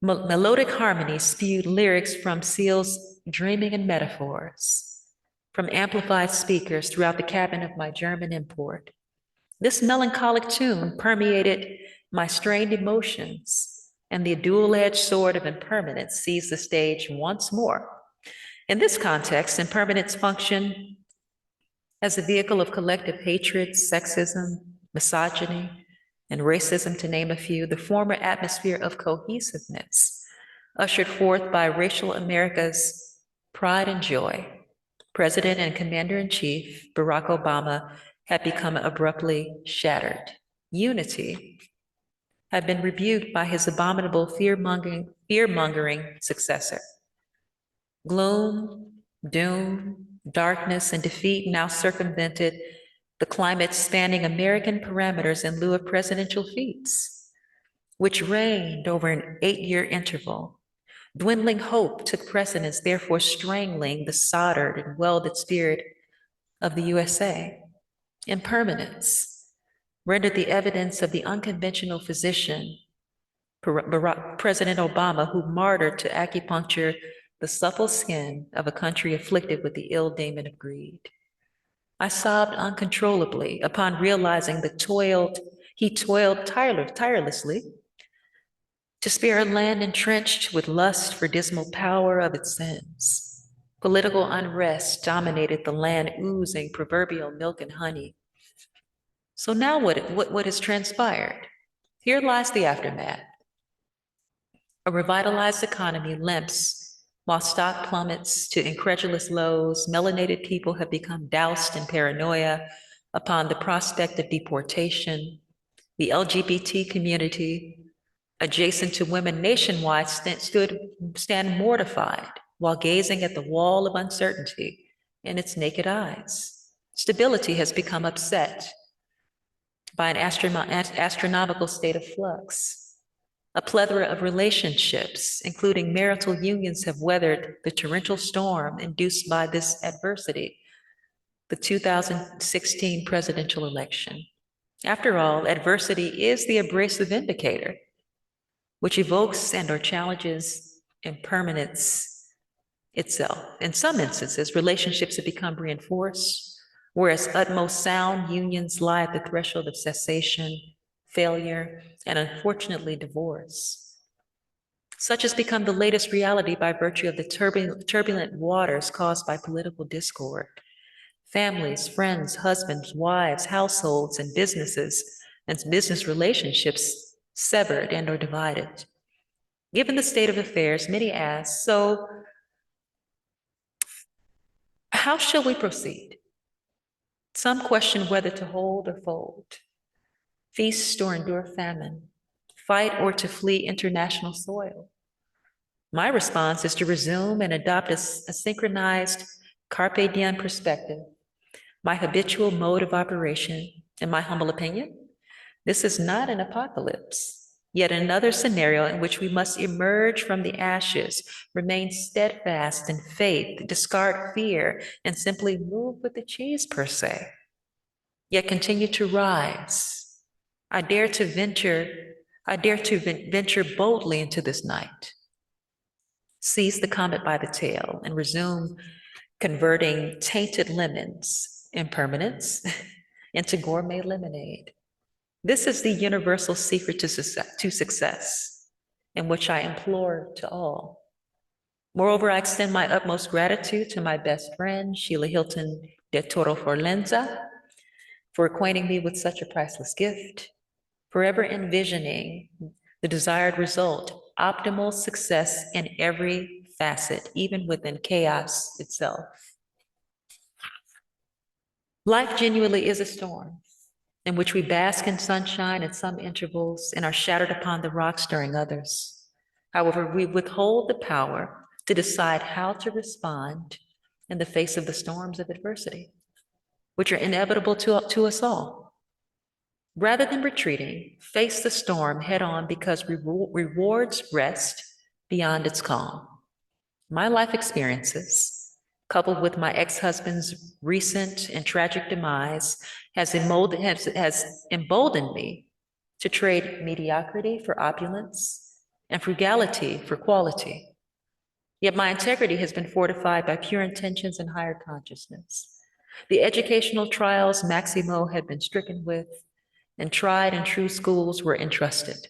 Melodic harmony spewed lyrics from Seal's Dreaming in Metaphors, from amplified speakers throughout the cabin of my German import. This melancholic tune permeated my strained emotions, and the dual-edged sword of impermanence seized the stage once more. In this context, impermanence functioned as a vehicle of collective hatred, sexism, misogyny, and racism, to name a few, the former atmosphere of cohesiveness ushered forth by racial America's pride and joy. President and Commander-in-Chief Barack Obama had become abruptly shattered. Unity had been rebuked by his abominable fear-mongering successor. Gloom, doom, darkness, and defeat now circumvented the climate spanning American parameters in lieu of presidential feats, which reigned over an 8-year interval. Dwindling hope took precedence, therefore strangling the soldered and welded spirit of the USA. Impermanence rendered the evidence of the unconventional physician, President Obama, who martyred to acupuncture the supple skin of a country afflicted with the ill daemon of greed. I sobbed uncontrollably upon realizing he toiled tirelessly to spare a land entrenched with lust for dismal power of its sins. Political unrest dominated the land, oozing proverbial milk and honey. So now what has transpired? Here lies the aftermath. A revitalized economy limps while stock plummets to incredulous lows. Melanated people have become doused in paranoia upon the prospect of deportation. The LGBT community, adjacent to women nationwide, stand mortified while gazing at the wall of uncertainty in its naked eyes. Stability has become upset by an astronomical state of flux. A plethora of relationships, including marital unions, have weathered the torrential storm induced by this adversity, the 2016 presidential election. After all, adversity is the abrasive indicator, which evokes and/or challenges impermanence itself. In some instances, relationships have become reinforced, whereas utmost sound unions lie at the threshold of cessation, failure, and unfortunately divorce. Such has become the latest reality by virtue of the turbulent waters caused by political discord. Families, friends, husbands, wives, households, and business relationships severed and/or divided. Given the state of affairs, many ask, so how shall we proceed? Some question whether to hold or fold, feast or endure famine, fight or to flee international soil. My response is to resume and adopt a synchronized carpe diem perspective, my habitual mode of operation. In my humble opinion, this is not an apocalypse. Yet another scenario in which we must emerge from the ashes, remain steadfast in faith, discard fear, and simply move with the cheese per se, yet continue to rise. I dare to venture boldly into this night, seize the comet by the tail, and resume converting tainted lemons, impermanence, into gourmet lemonade. This is the universal secret to success, in which I implore to all. Moreover, I extend my utmost gratitude to my best friend, Sheila Hilton de Toro Forlenza, for acquainting me with such a priceless gift, forever envisioning the desired result, optimal success in every facet, even within chaos itself. Life genuinely is a storm in which we bask in sunshine at some intervals and are shattered upon the rocks during others. However, we withhold the power to decide how to respond in the face of the storms of adversity, which are inevitable to us all. Rather than retreating, face the storm head on because rewards rest beyond its calm. My life experiences, coupled with my ex-husband's recent and tragic demise, has emboldened me to trade mediocrity for opulence and frugality for quality. Yet my integrity has been fortified by pure intentions and higher consciousness. The educational trials Maximo had been stricken with and tried and true schools were entrusted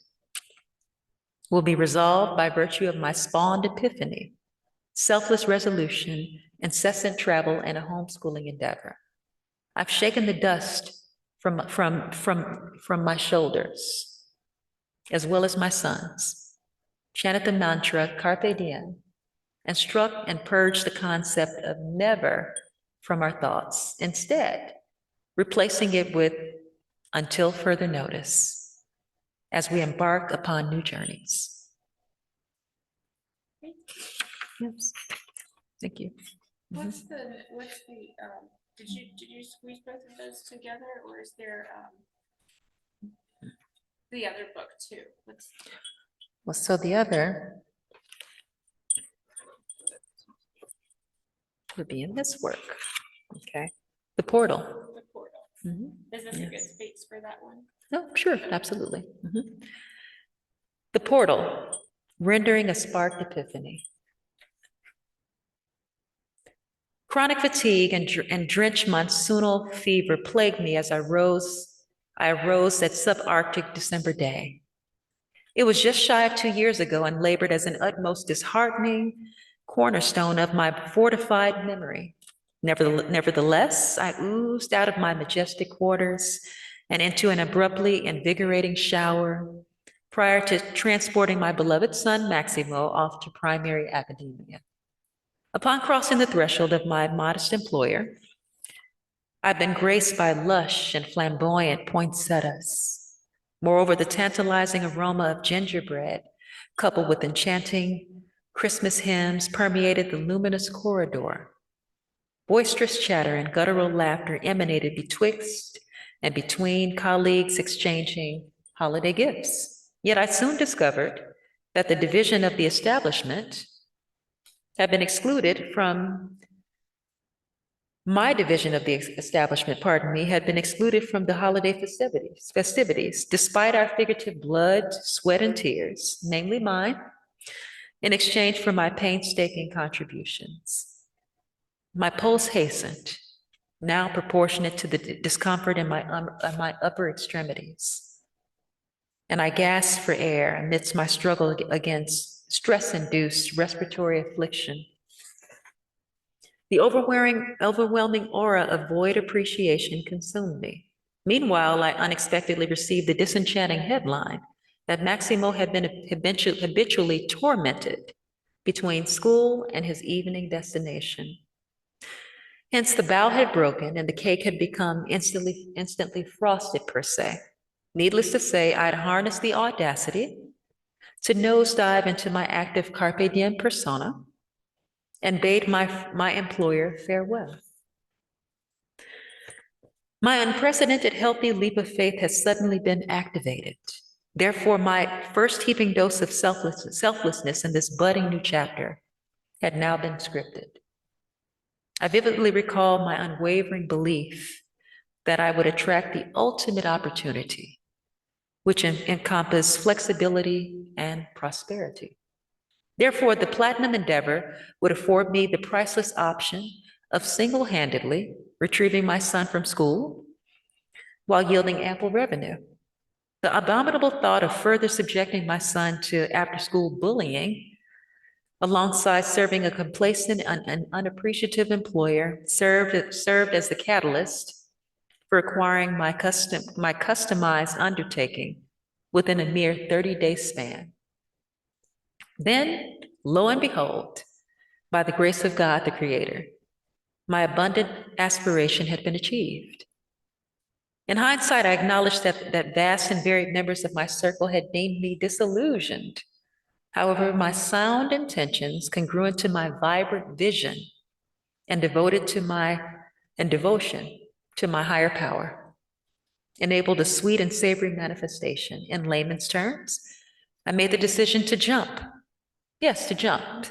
will be resolved by virtue of my spawned epiphany, selfless resolution, incessant travel, and a homeschooling endeavor. I've shaken the dust from my shoulders, as well as my sons, chanted the mantra Carpe Diem, and struck and purged the concept of never from our thoughts, instead replacing it with until further notice as we embark upon new journeys. Yes. Thank you. What's the, did you squeeze both of those together, or is there, the other book too? Well, so the other would be in this work, okay? The portal. The portal. Mhm. Is this a good Yes. space for that one? Oh, sure, absolutely. Mhm. The portal, rendering a sparked epiphany. Chronic fatigue and drenched monsoonal fever plagued me as I arose that subarctic December day. It was just shy of 2 years ago and labored as an utmost disheartening cornerstone of my fortified memory. Nevertheless, I oozed out of my majestic quarters and into an abruptly invigorating shower prior to transporting my beloved son, Maximo, off to primary academia. Upon crossing the threshold of my modest employer, I've been graced by lush and flamboyant poinsettias. Moreover, the tantalizing aroma of gingerbread, coupled with enchanting Christmas hymns, permeated the luminous corridor. Boisterous chatter and guttural laughter emanated betwixt and between colleagues exchanging holiday gifts. Yet I soon discovered that the division of the establishment had been excluded from my division of the establishment, had been excluded from the holiday festivities, despite our figurative blood, sweat, and tears, namely mine, in exchange for my painstaking contributions. My pulse hastened, now proportionate to the discomfort in my upper extremities, and I gasped for air amidst my struggle against stress-induced respiratory affliction. The overwhelming aura of void appreciation consumed me. Meanwhile, I unexpectedly received the disenchanting headline that Maximo had been habitually tormented between school and his evening destination. Hence, the bow had broken and the cake had become instantly frosted per se. Needless to say, I'd harnessed the audacity to nosedive into my active Carpe Diem persona and bade my employer farewell. My unprecedented healthy leap of faith has suddenly been activated. Therefore, my first heaping dose of selflessness in this budding new chapter had now been scripted. I vividly recall my unwavering belief that I would attract the ultimate opportunity, which encompassed flexibility and prosperity. Therefore, the platinum endeavor would afford me the priceless option of single-handedly retrieving my son from school while yielding ample revenue. The abominable thought of further subjecting my son to after-school bullying alongside serving a complacent and unappreciative employer served as the catalyst for acquiring my customized undertaking within a mere 30-day span. Then, lo and behold, by the grace of God, the Creator, my abundant aspiration had been achieved. In hindsight, I acknowledge that vast and varied members of my circle had deemed me disillusioned. However, my sound intentions, congruent to my vibrant vision, and devotion to my higher power, enabled a sweet and savory manifestation. In layman's terms, I made the decision to jump. Yes, to jump,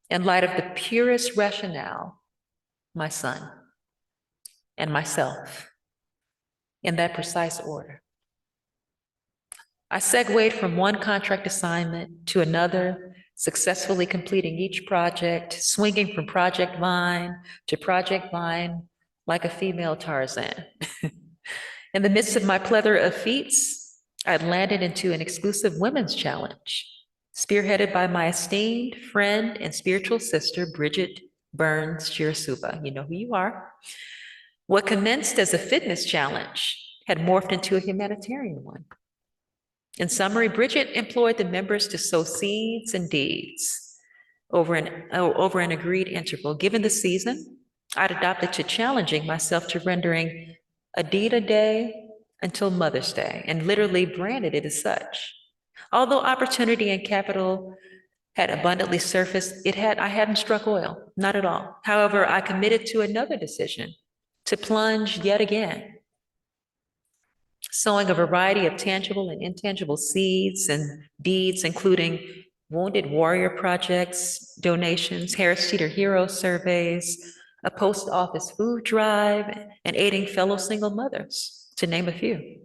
in light of the purest rationale, my son and myself, in that precise order. I segued from one contract assignment to another, successfully completing each project, swinging from project vine to project vine like a female Tarzan. In the midst of my plethora of feats, I'd landed into an exclusive women's challenge, spearheaded by my esteemed friend and spiritual sister, Bridget Burns Shirasuba. You know who you are. What commenced as a fitness challenge had morphed into a humanitarian one. In summary, Bridget employed the members to sow seeds and deeds over an agreed interval. Given the season, I'd adopted to challenging myself to rendering a deed a day until Mother's Day, and literally branded it as such. Although opportunity and capital had abundantly surfaced, I hadn't struck oil, not at all. However, I committed to another decision, to plunge yet again, sowing a variety of tangible and intangible seeds and deeds, including Wounded Warrior projects, donations, Harris Teeter Hero surveys, a post office food drive, and aiding fellow single mothers, to name a few.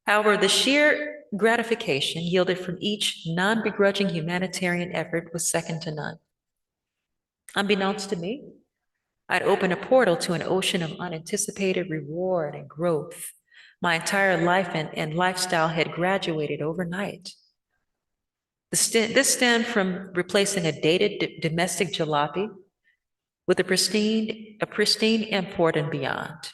However, the sheer gratification yielded from each non-begrudging humanitarian effort was second to none. Unbeknownst to me, I'd opened a portal to an ocean of unanticipated reward and growth. My entire life and lifestyle had graduated overnight. This stemmed from replacing a dated domestic jalopy with a pristine import and beyond.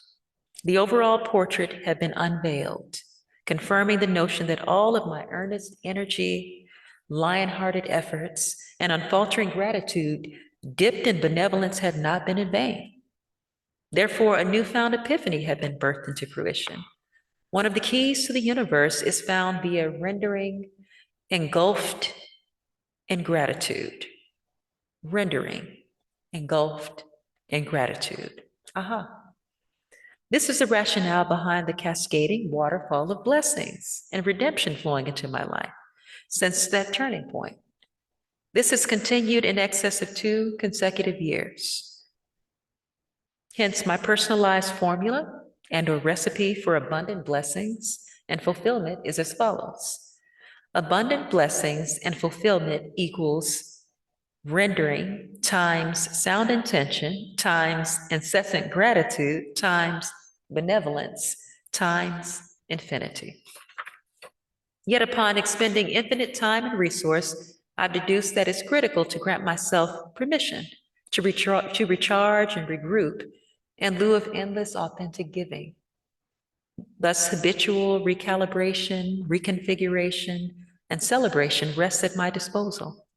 The overall portrait had been unveiled, confirming the notion that all of my earnest energy, lion-hearted efforts, and unfaltering gratitude dipped in benevolence had not been in vain. Therefore, a newfound epiphany had been birthed into fruition. One of the keys to the universe is found via rendering engulfed in gratitude. Rendering engulfed in gratitude. Aha. This is the rationale behind the cascading waterfall of blessings and redemption flowing into my life since that turning point. This has continued in excess of 2 consecutive years. Hence, my personalized formula and/or recipe for abundant blessings and fulfillment is as follows. Abundant blessings and fulfillment equals rendering times sound intention times incessant gratitude times benevolence times infinity. Yet upon expending infinite time and resource, I've deduced that it's critical to grant myself permission to recharge and regroup in lieu of endless authentic giving. Thus, habitual recalibration, reconfiguration, and celebration rests at my disposal.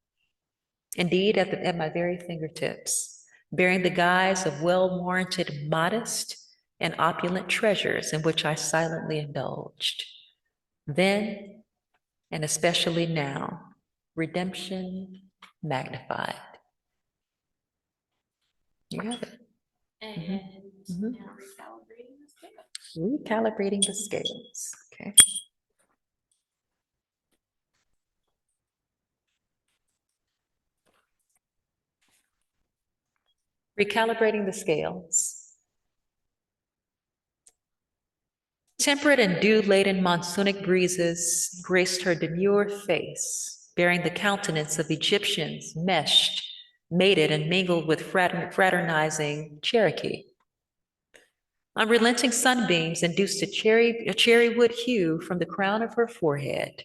Indeed, at my very fingertips, bearing the guise of well-warranted, modest, and opulent treasures in which I silently indulged. Then, and especially now, redemption magnified. You have it. And Mhm. now recalibrating the scale. Recalibrating the scales, okay. Recalibrating the Scales. Temperate and dew-laden monsoonic breezes graced her demure face, bearing the countenance of Egyptians meshed, mated, and mingled with fraternizing Cherokee. Unrelenting sunbeams induced a cherrywood hue from the crown of her forehead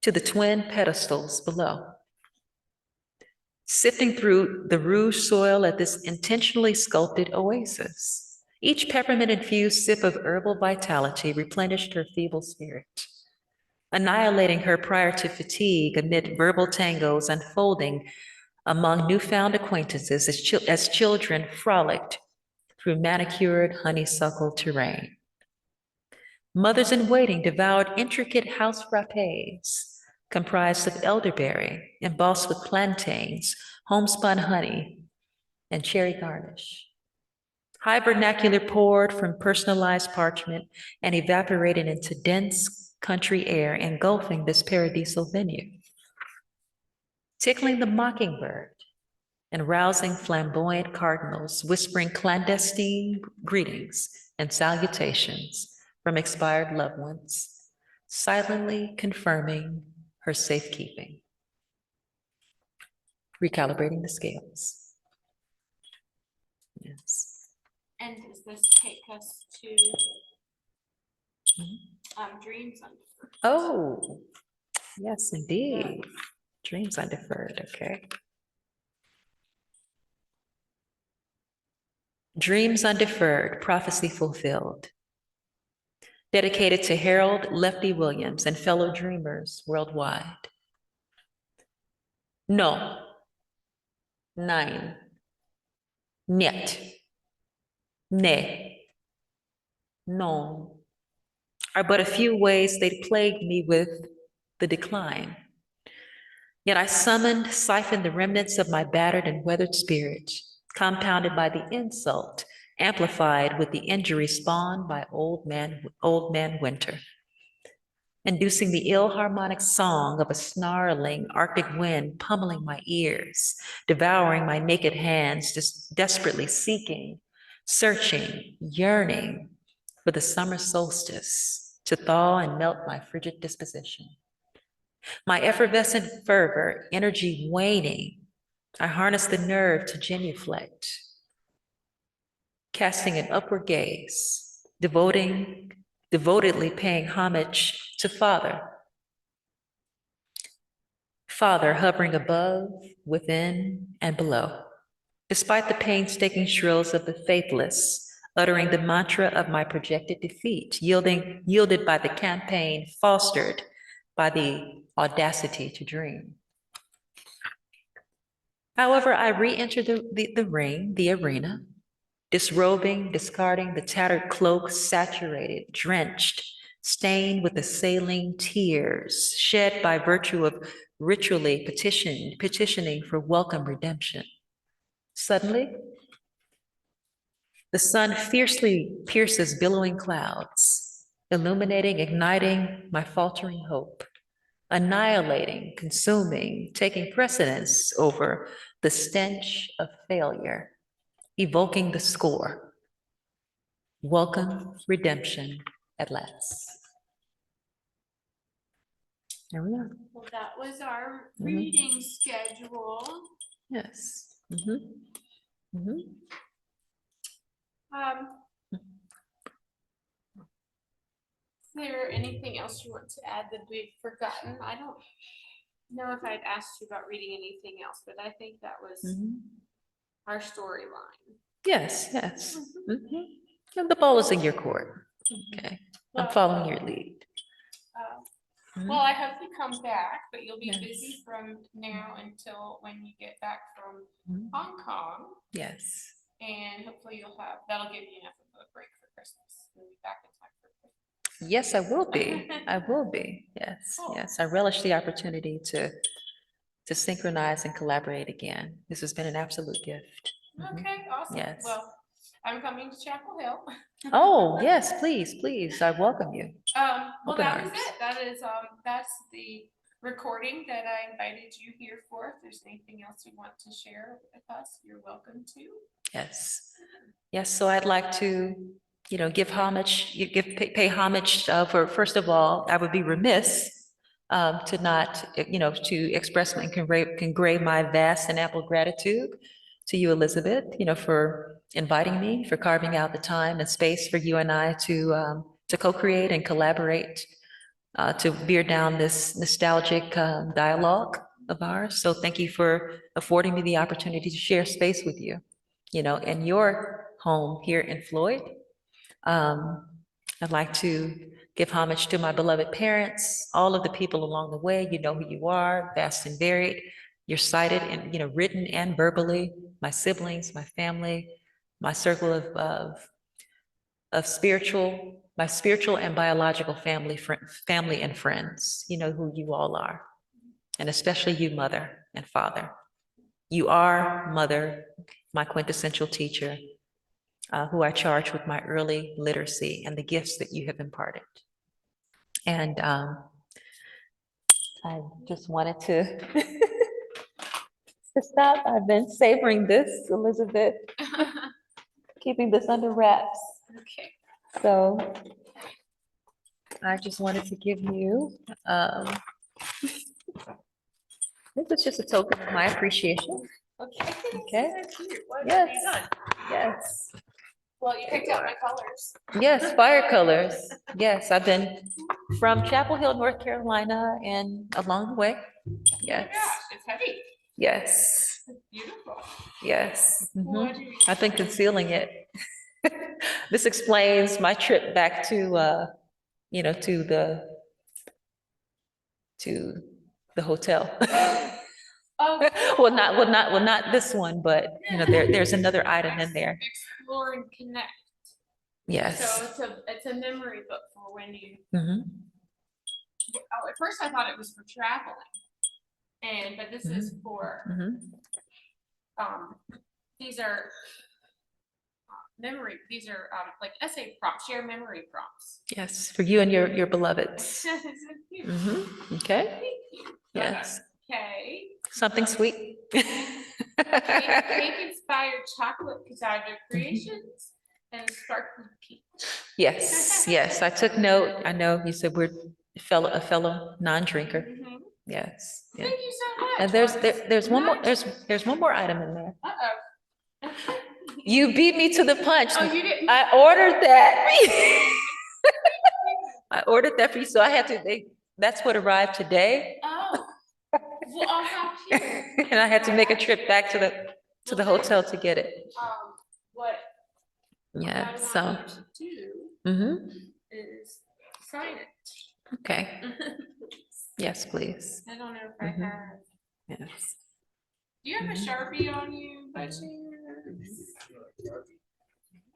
to the twin pedestals below. Sifting through the rouge soil at this intentionally sculpted oasis, each peppermint-infused sip of herbal vitality replenished her feeble spirit, annihilating her prior to fatigue amid verbal tangos unfolding among newfound acquaintances as children frolicked through manicured honeysuckle terrain. Mothers-in-waiting devoured intricate house frappés comprised of elderberry, embossed with plantains, homespun honey, and cherry garnish. High vernacular poured from personalized parchment and evaporated into dense country air engulfing this paradisal venue. Tickling the mockingbird and rousing flamboyant cardinals, whispering clandestine greetings and salutations from expired loved ones, silently confirming her safekeeping. Recalibrating the Scales. Yes. And does this take us to dreams undeferred? Oh, yes, indeed. Dreams undeferred, okay. Dreams undeferred, prophecy fulfilled. Dedicated to Harold Lefty Williams and fellow dreamers worldwide. No. 9. Niet. Ne. Non. Are but a few ways they plagued me with the decline. Yet I siphoned the remnants of my battered and weathered spirit, compounded by the insult, amplified with the injury spawned by old man winter, inducing the ill harmonic song of a snarling Arctic wind pummeling my ears, devouring my naked hands, just desperately seeking, searching, yearning for the summer solstice to thaw and melt my frigid disposition. My effervescent fervor, energy waning, I harnessed the nerve to genuflect, casting an upward gaze, devotedly paying homage to Father. Father hovering above, within, and below, despite the painstaking shrills of the faithless, uttering the mantra of my projected defeat, yielded by the campaign fostered by the audacity to dream. However, I re-entered the arena, disrobing, discarding the tattered cloak, saturated, drenched, stained with the saline tears shed by virtue of ritually petitioning for welcome redemption. Suddenly, the sun fiercely pierces billowing clouds, illuminating, igniting my faltering hope, annihilating, consuming, taking precedence over the stench of failure, evoking the score. Welcome redemption at last. There we are. Well, that was our reading schedule. Yes. Is there anything else you want to add that we've forgotten? I don't know if I'd asked you about reading anything else, but I think that was our storyline. Yes. And the ball is in your court. Okay. I'm following your lead. Well, I hope you come back, but you'll be busy from now until when you get back from Hong Kong. Yes. And hopefully that'll give you enough of a break for Christmas. You'll be back in time for Christmas. Yes, I will be. I will be. Yes. Cool. Yes. I relish the opportunity to synchronize and collaborate again. This has been an absolute gift. Okay, awesome. Yes. Well, I'm coming to Chapel Hill. Oh, yes, please. I welcome you. Well, Open that arms. was it. That is, that's the recording that I invited you here for. If there's anything else you want to share with us, you're welcome to. Yes. Yes, so I'd like to, give homage, pay homage for, first of all, I would be remiss to not, to express and convey my vast and ample gratitude to you, Elizabeth, for inviting me, for carving out the time and space for you and I to co-create and collaborate, to veer down this nostalgic dialogue of ours. So thank you for affording me the opportunity to share space with you, in your home here in Floyd. I'd like to give homage to my beloved parents, all of the people along the way. You know who you are, vast and varied. You're cited and, written and verbally, my siblings, my family, my circle of my spiritual and biological family and friends. You know who you all are, and especially you, mother and father. You are, mother, my quintessential teacher, who I charge with my early literacy and the gifts that you have imparted. And I just wanted to stop. I've been savoring this, Elizabeth, keeping this under wraps. Okay. So I just wanted to give you, this is just a token of my appreciation. Okay. Okay. So cute. What have you Yes. done? Yes. Well, you picked out my colors. Yes, fire colors. Yes, I've been from Chapel Hill, North Carolina, and along the way. Oh my Yes. gosh, it's heavy. Yes. It's beautiful. Yes. What Mhm. do you- I've been concealing it. This explains my trip back to, to the hotel. Oh, Well, not this one, but there's another item in there. Explore and connect. Yes. So it's a memory book for when you. Mhm. Oh, at first I thought it was for traveling, but this is for. Mhm. These are memory. These are like essay prompts, share memory prompts. Yes, for you and your beloveds. This is cute. Mhm. Okay. Thank you. Yes. Okay. Something sweet. Cake inspired chocolate pizarro creations and sparkly peach. Yes, yes, I took note. I know you said we're a fellow non-drinker. Mhm. Yes. Yeah. Thank you so much. And there's one more, there's one more item in there. Uh-oh. You beat me to the punch. Oh, you didn't. I ordered that. I ordered that for you, so I had to, that's what arrived today. Oh. Well, how cute. And I had to make a trip back to the hotel to get it. What Yeah, I so. want you to do Mm-hmm. is sign it. Okay, yes, please. I don't know if I Mhm. have. Yes. Do you have a Mhm. Sharpie on you by chance?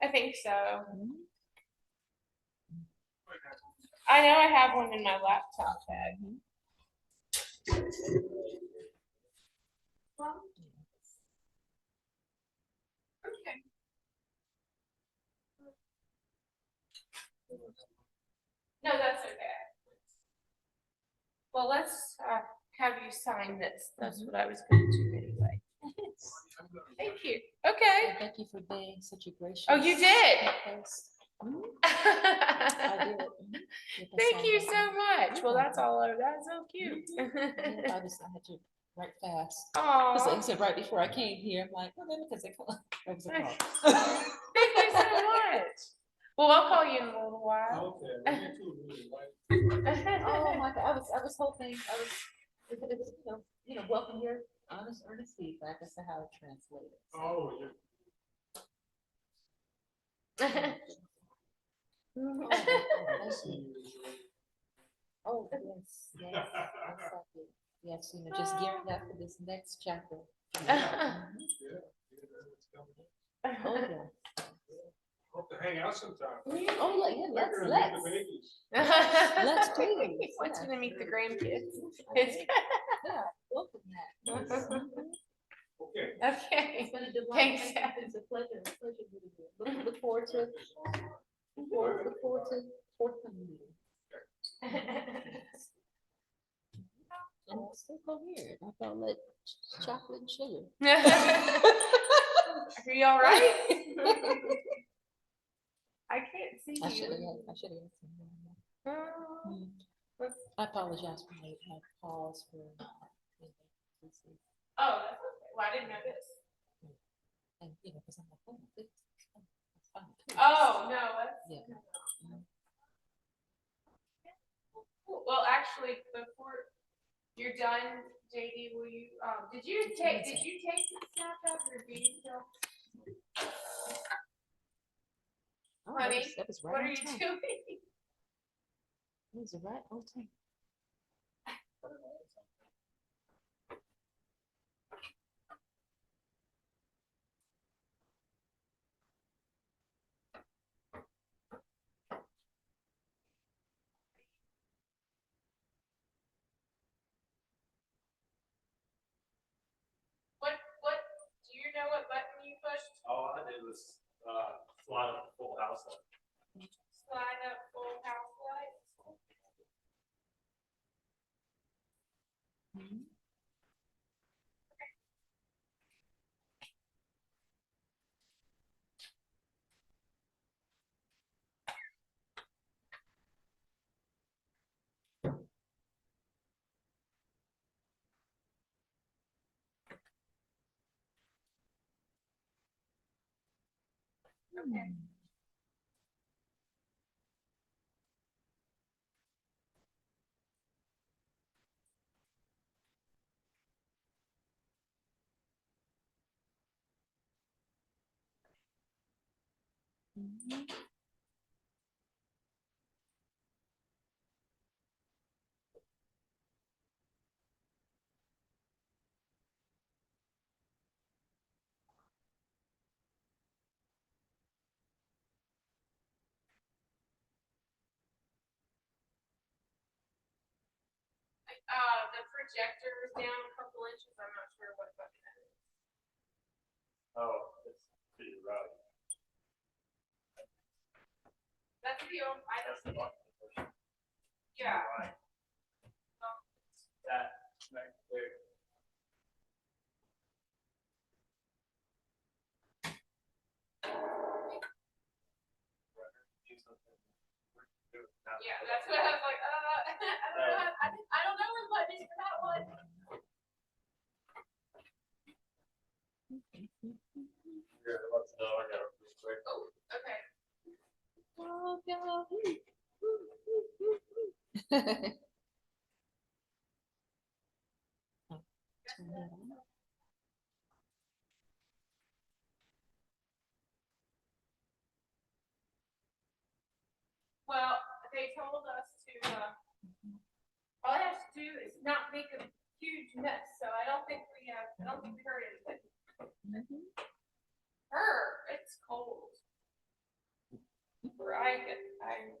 I think so. I know I have one in my laptop bag. Well, okay. No, that's okay. Well, let's have you sign this. That's what I was going to do anyway. Thank you. Okay. Thank you for being such a gracious. Oh, you did. I did. Thank you so much. Well, that's all. That's so cute. I had to write fast. Oh, Like I said, right before I came here, I'm like, well, then because that was a call. thank you so much. Well, I'll call you in a little while. Okay. Oh my God, I was hoping, it was, welcome your honest, earnest feedback as to how it translated. Oh, yeah. Oh, yes, yes, exactly. Yes, just gearing up for this next chapter. Oh, yeah. Hope to hang out sometime. Oh, yeah, Let's. Let's do it. He wants you to meet the grandkids. Yeah, welcome that. Okay. Okay. It's been a delight. Thanks. It's a pleasure meeting you. Look forward to forthcoming meeting. so coherent. I found that chocolate and sugar. Are you all right? I can't see I should have. you. I should have. Oh, I apologize for my pause for. Oh, that's okay. Well, I didn't know this. And you know, because I'm like, oh, it's fine. Oh, no, that's. Yeah. Cool. Well, actually, before you're done, JD, will you, did you take the Snapchat or do you still? Oh, Honey, that was right What on are you time. doing? That was right on time. What, do you know what button you pushed? All I did was, slide up the full house up. Slide up full house lights. Okay. The projector is down a couple inches. I'm not sure what button that is. Oh, it's to your right. That's the old, I That's don't, the button. yeah. Right. That, right there. Yeah, that's what I was like, I don't know what button is for that one. Yeah, let's know, I got it real quick. Oh, okay. Oh, no. Turn that on. Well, they told us to, all I have to do is not make a huge mess, so I don't think we heard anything. It's cold. Right, hold on.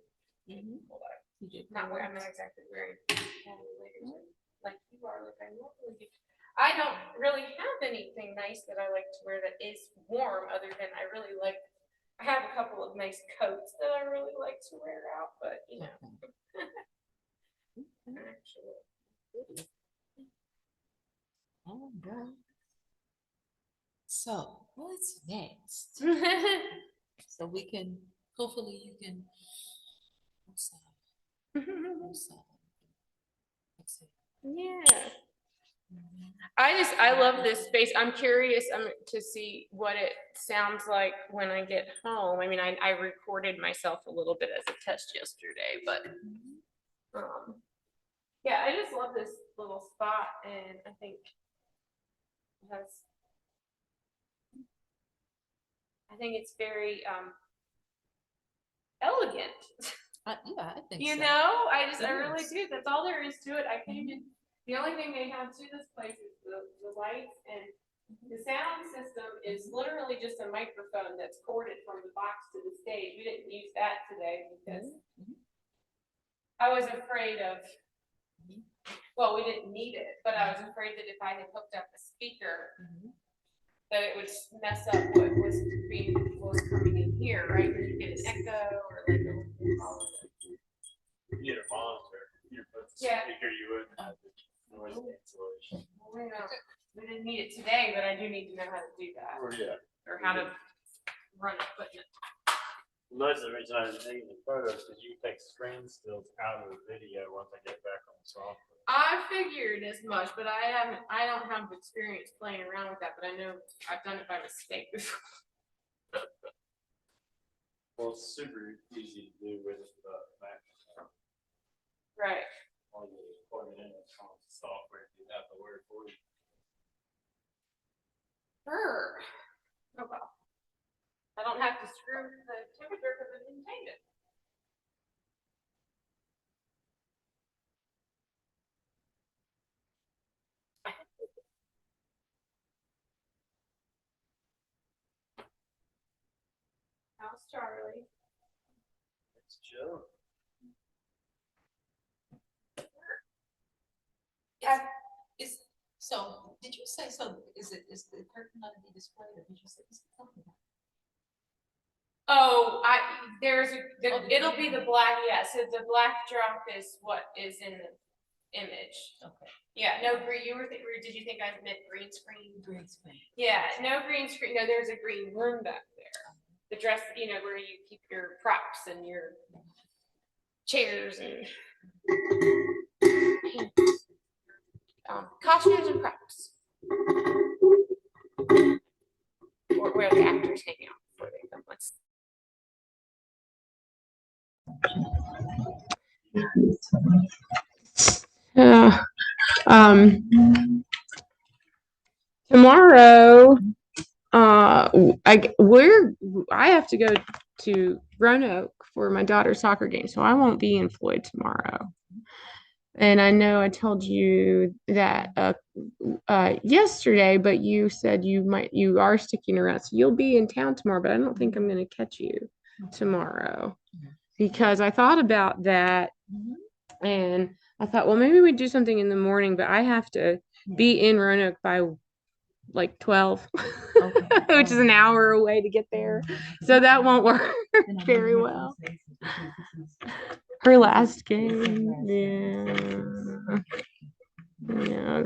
I'm not exactly wearing like you are, like I normally do. I don't really have anything nice that I like to wear that is warm, other than I have a couple of nice coats that I really like to wear out, but you know. Actually. All right. So what's next? So we can, hopefully you can. Yeah. I love this space. I'm curious to see what it sounds like when I get home. I mean, I recorded myself a little bit as a test yesterday, but yeah, I just love this little spot, and I think it's very elegant. Yeah, I think You so. know, I It really is. do. That's all there is to it. I can't even. The only thing they have to this place is the lights, and the sound system is literally just a microphone that's corded from the box to the stage. We didn't use that today because I was afraid of. Well, we didn't need it, but I was afraid that if I had hooked up a speaker, that it would mess up what was coming in here, right? And you get an echo or like all of it. You need a monitor. You put the Yeah. speaker, you wouldn't have the noise it today, but I do need to know how to do that, Oh, yeah. or how to run equipment. Most of the reason I didn't take the photos is you take screen stills out of the video once I get back on the software. I figured as much, but I don't have experience playing around with that, but I know I've done it by mistake before. Well, it's super easy to do with Mac. Right. All you plug it in with software, you have the word for you. Sure. Oh well. I don't have to screw the temperature because I didn't change it. How's Charlie? It's chill. So, did you say so? Is the curtain going to be displayed, or did you say something? Oh, Oh, it'll be the black, yeah, so the black drop is what is in the image. Okay. Yeah, no green, did you think I meant green screen? Green screen. Yeah, no green screen, no, there's a green room back there. The dress, where you keep your props and your chairs and costumes and props. Or where the actors hang out before they come. Tomorrow, I have to go to Roanoke for my daughter's soccer game, so I won't be in Floyd tomorrow. And I know I told you that yesterday, but you said you are sticking around, so you'll be in town tomorrow, but I don't think I'm going to catch you tomorrow because I thought about that and I thought, well, maybe we do something in the morning, but I have to be in Roanoke by like 12, which is an hour away to get there. So that won't work very well. Her last game. Yeah. Yeah.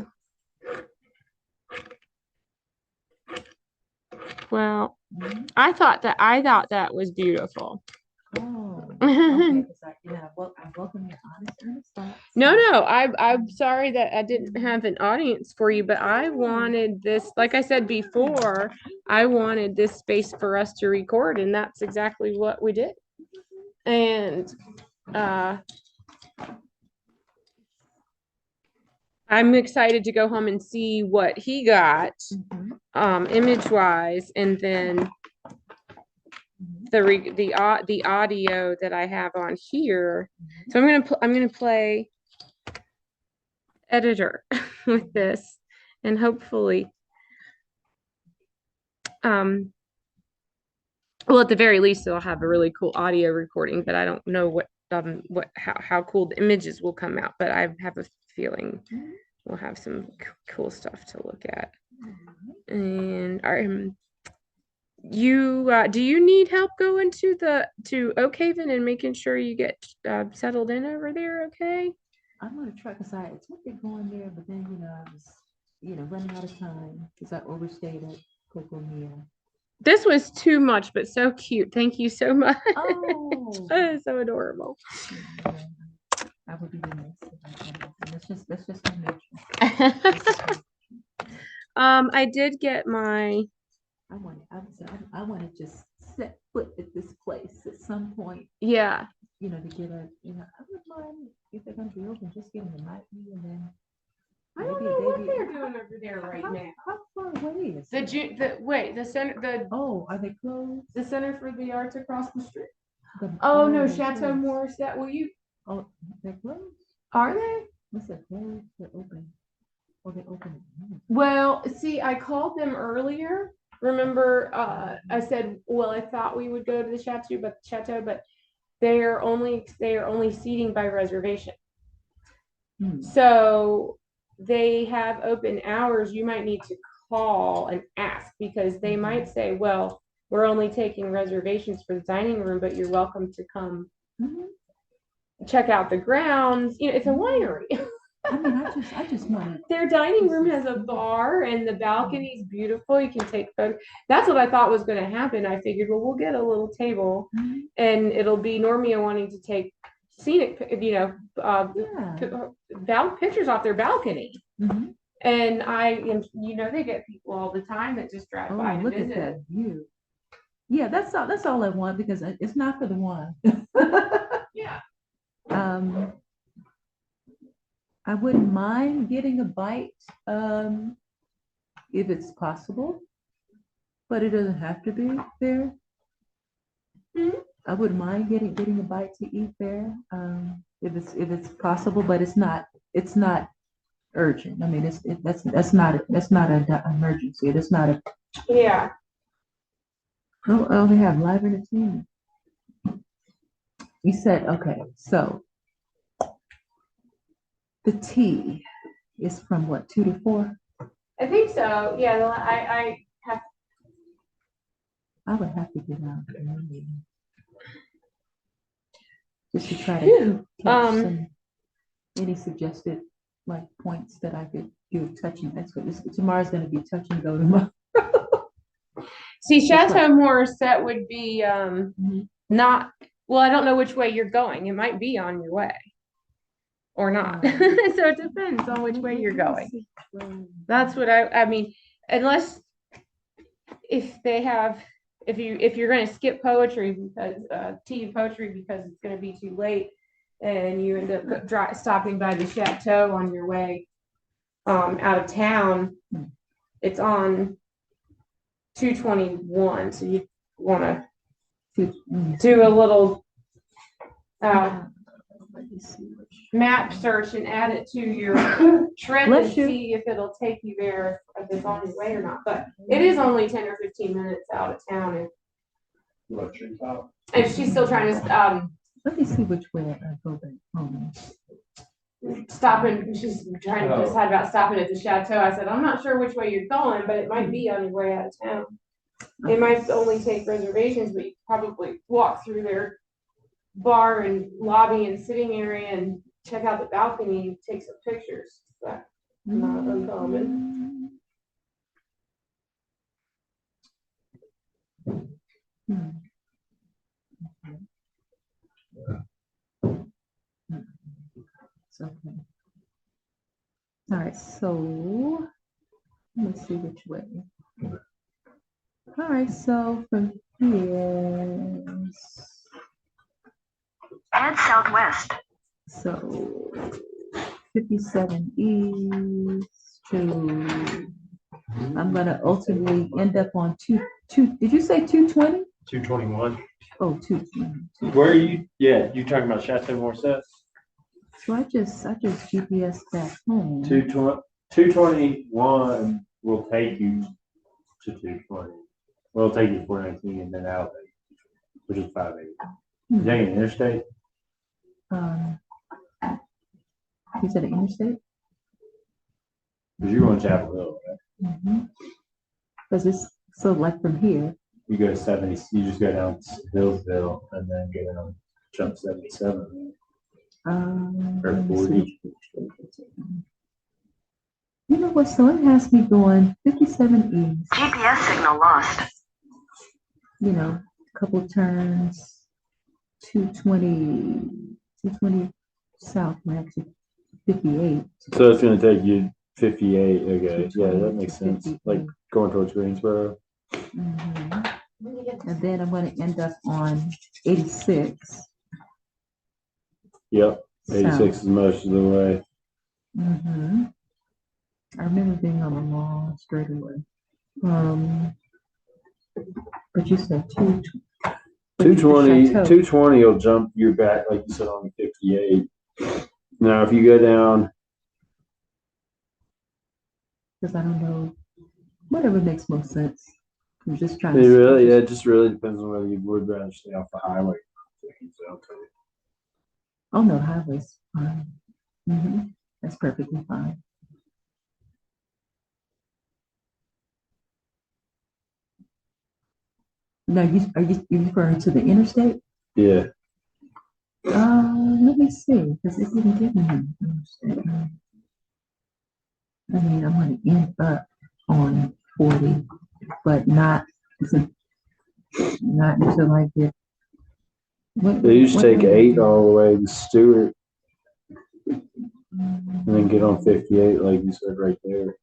Well, I thought that was beautiful. Oh, okay. Well, I welcome your honest thoughts. No, I'm sorry that I didn't have an audience for you, but I wanted this, like I said before, I wanted this space for us to record, and that's exactly what we did. And I'm excited to go home and see what he got, image wise, and then the audio that I have on here. So I'm gonna play editor with this, and hopefully, well, at the very least, it'll have a really cool audio recording. But I don't know how cool the images will come out. But I have a feeling we'll have some cool stuff to look at. And do you need help going to Oak Haven and making sure you get settled in over there? Okay. I'm gonna try because I attempted going there, but then I was running out of time because I overstayed at Coco Mia. This was too much, but so cute. Thank you so much. Oh, So adorable. I would be remiss if that's just my nature. I did get my. I want to just set foot at this place at some point. Yeah. To get I wouldn't mind if they're going to be open, just getting the night view and then. I don't know what they're doing over there right now. How far away is the center Oh, are they closed? the Center for the Arts across the street. Oh No, they're Chateau closed. Morissette. Will you? Oh, they're closed. Are they? What's that? They're open. Oh, they're open. Well, see, I called them earlier. Remember, I said, well, I thought we would go to the chateau, but they are only seating by reservation. So they have open hours. You might need to call and ask because they might say, well, we're only taking reservations for the dining room, but you're welcome to come check out the grounds. It's a winery. mean, I just want to. Their dining room has a bar and the balcony's beautiful. You can take photos. That's what I thought was going to happen. I figured, well, we'll get a little table and it'll be Normia wanting to take scenic, pictures off their balcony. Mhm. And they get people all the time that just drive by Oh, and look at visit. that view. Yeah, that's all I want because it's not for the one. Yeah. I wouldn't mind getting a bite, if it's possible, but it doesn't have to be there. I wouldn't mind getting a bite to eat there, if it's possible, but it's not urgent. I mean, that's not an emergency. It's not a. Yeah. Oh, they have live entertainment. You said, okay, so the tea is from what, 2 to 4? I think so. Yeah. I would have to get out early. Just to try to catch any suggested like points that I could do touching. That's what tomorrow's going to be touch and go tomorrow. See, Chateau Morissette would be not, well, I don't know which way you're going. It might be on your way or not. So it depends on which way you're going. That's what I mean, unless if you're going to skip poetry because tea and poetry because it's going to be too late and you end up stopping by the chateau on your way out of town, it's on 221, so you want to do a little map search and add it to your trip and see if it'll take you there if it's on your way or not. But it is only 10 or 15 minutes out of town, and she's still trying to let me see which way I go back home. She's trying to decide about stopping at the chateau. I said, I'm not sure which way you're going, but it might be on your way out of town. It might only take reservations, but you probably walk through their bar and lobby and sitting area and check out the balcony and take some pictures. That's not uncommon. Okay. All right, so let me see which way. All right, so from here, head southwest. So 57 east to, I'm gonna ultimately end up on two. Did you say 220? 221. Oh, 220. Where are you? Yeah, you talking about Chateau Morissette? So I just GPS back home. 221 will take you to 220. Well, it'll take you to 419 and then out, which is 580. Is that an interstate? You said an interstate? Because you're going to Chapel Hill, right? Because it's so like from here. You go to 70, you just go down to Hillsville and then go down, jump 77. Or 40. You know what? So it has me going 57 east. GPS signal lost. You know, a couple turns, 220 south max 58. So it's going to take you 58. Okay, yeah, that makes sense. Like going towards Greensboro. And then I'm going to end up on 86. Yep, 86 is most of the way. I remember being on a long straightaway. But you said 220 will jump you back, like you said, on 58. Now, if you go down, because I don't know, whatever makes most sense. I'm just trying it just really depends on whether you would rather stay off the highway. Oh no, highway's fine. That's perfectly fine. Now, are you referring to the interstate? Yeah. Let me see, because it didn't give me an interstate. I mean, I'm gonna end up on 40, but not until I get. They used to take 8 all the way to Stewart and then get on 58, like you said right there.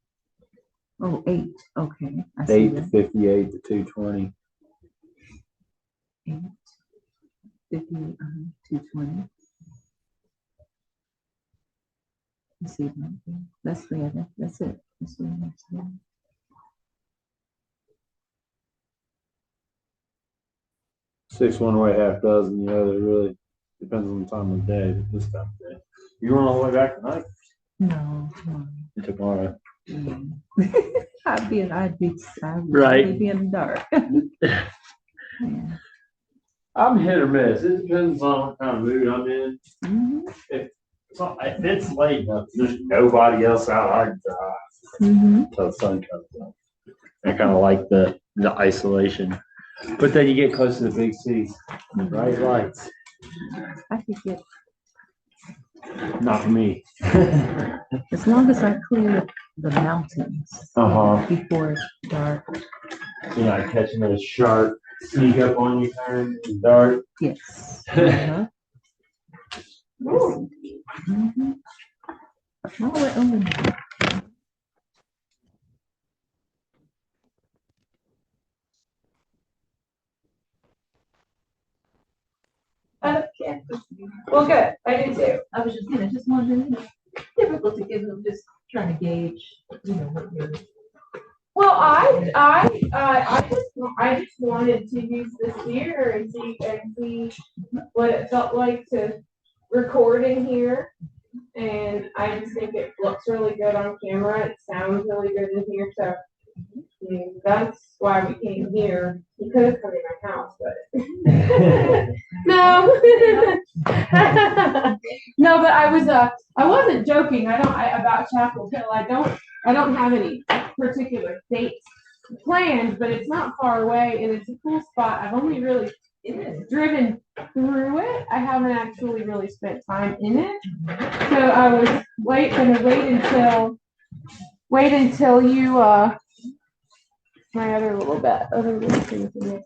Oh, 8, okay. I see 8 to that. 58 to 220. 8, 58, 220. Let's see. That's it. That's it. That's it. 6 one way, half dozen. You know, it really depends on the time of day. But this time of day, you going all the way back tonight? No, Tomorrow. I'd be Right. be in the dark. Yeah. I'm hit or miss. It depends on what kind of mood I'm in. Mhm. If it's late enough, there's nobody else out, I can drive Mhm. until the sun comes up. I kind of like the isolation. But then you get close to the big cities, bright lights. I could get, Not for me. as long as I clear the mountains before it's dark. You're not catching those sharp sneak up on you turn in the dark. Yes. Uh-huh. Mhm. Okay. Well, good. I do too. I was just wondering, difficult to give them, just trying to gauge, what you're. Well, I just wanted to use this here and see what it felt like to record in here. And I just think it looks really good on camera. It sounds really good in here. So I mean, that's why we came here. You could have come in my house, but no. No, but I wasn't joking. About Chapel Hill. I don't have any particular dates planned, but it's not far away and it's a cool spot. I've only really driven through it. I haven't actually really spent time in it. So I was gonna wait until you my other little thing for me.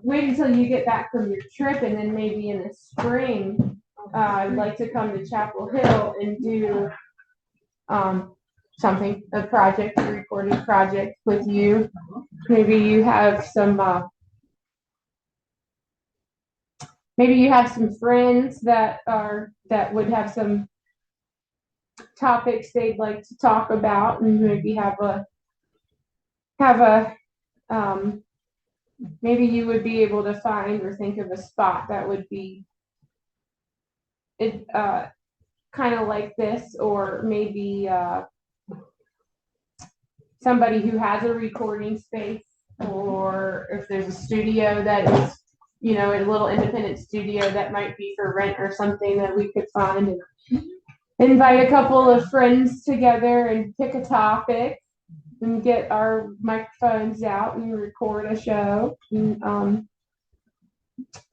Wait until you get back from your trip, and then maybe in the spring, I'd like to come to Chapel Hill and do a recorded project with you. Maybe you have some friends that would have some topics they'd like to talk about, and maybe maybe you would be able to find or think of a spot that would be kind of like this, or maybe somebody who has a recording space, or if there's a studio that is, a little independent studio that might be for rent or something that we could find, and invite a couple of friends together and pick a topic and get our microphones out and record a show. And,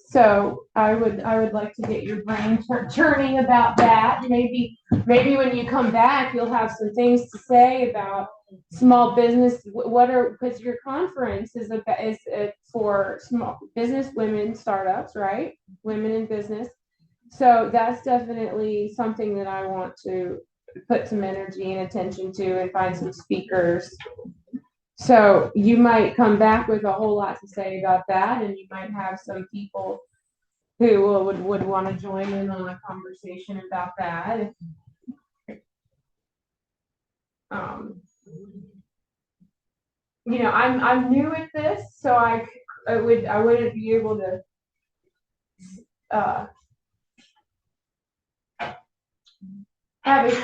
so I would like to get your brain churning about that. Maybe when you come back, you'll have some things to say about small business. Because your conference is for small business women startups, right? Women in business. So that's definitely something that I want to put some energy and attention to, and find some speakers. So you might come back with a whole lot to say about that, and you might have some people who would want to join in on a conversation about that. I'm new at this, so I wouldn't be able to have a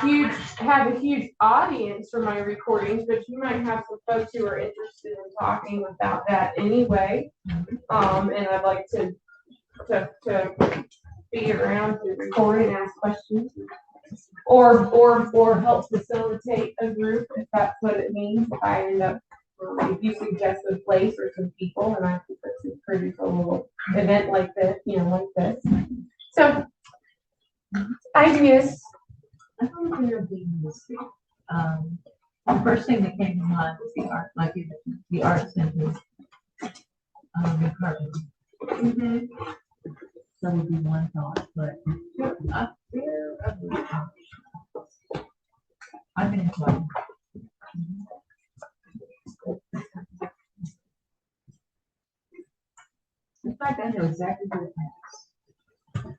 huge audience for my recordings, but you might have some folks who are interested in talking about that anyway. And I'd like to be around to record and ask questions, or help facilitate a group, if that's what it means. If I end up, if you suggest a place or some people, and I think that's a pretty cool little event like this, like this. So ideas. I don't know if you're being this week. The first thing that came to mind was the art, like the art center. In Carbon. Mhm. That would be one thought, but up there, I've been enjoying. In fact, I know exactly where it is.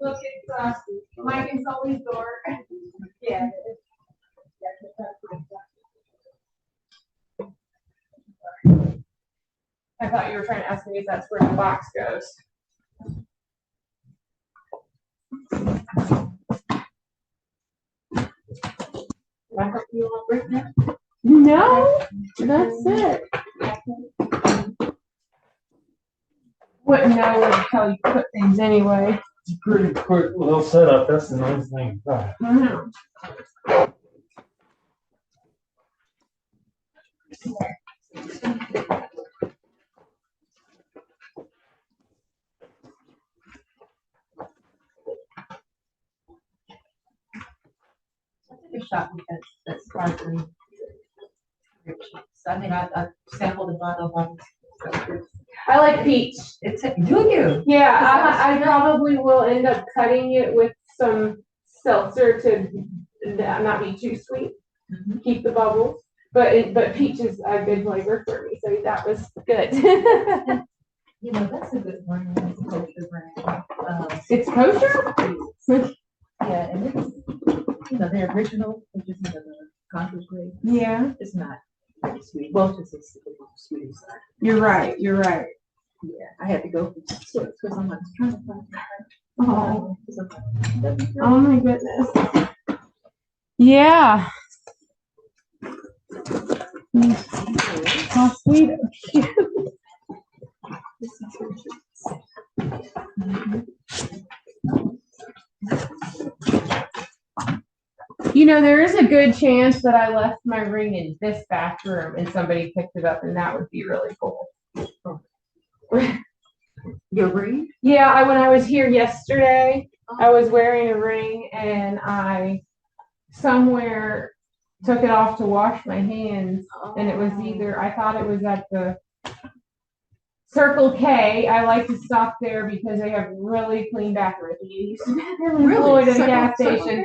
Look, it's Mike and Sully's door. Yeah. I thought you were trying to ask me if that's where the box goes. I hope you all break that. No, that's it. Wouldn't know where to tell you to put things anyway. Pretty quick little setup, that's the nice thing. Mhm. A shop that's sparkly. So I mean, I sampled a bottle of one. I like peach. It's, do you? Yeah, I probably will end up cutting it with some seltzer to not be too sweet, keep the bubbles. But peach is a good flavor for me, so that was good. You know, that's a good one. It's a kosher brand. It's kosher? Yeah, and it's, you know, the original, which is, you know, the conscious grade. Yeah, It's not very sweet. Well, it's a little sweet inside. you're right. You're right. Yeah, I had to go for because I'm like trying to find. Oh. Oh my goodness. Yeah. How sweet of you. You know, there is a good chance that I left my ring in this bathroom and somebody picked it up, and that would be really cool. Your ring? Yeah, when I was here yesterday, I was wearing a ring and I somewhere took it off to wash my hands, and it was either, I thought it was at the Circle K. I like to stop there because they have really clean bathrooms. You used to be there in Floyd at a gas station.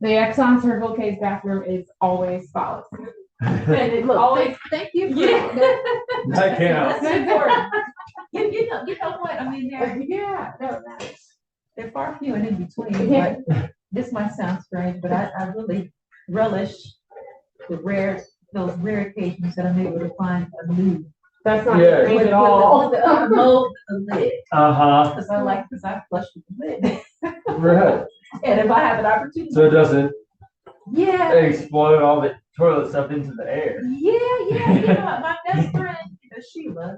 The Exxon Circle K's bathroom is always spotless. And it's always, Thank you. yeah. That counts. That's important. You know what? I mean, they're far few and in between. Yeah. But this might sound strange, but I really relish those rare occasions that I'm able to find a new. That's not Yeah. strange at all. With the mold, the lid. Uh-huh. Because I flush with the lid. Right. And if I have an opportunity. So it doesn't Yeah. explode all the toilet stuff into the air. Yeah. You know, my best friend, Sheila,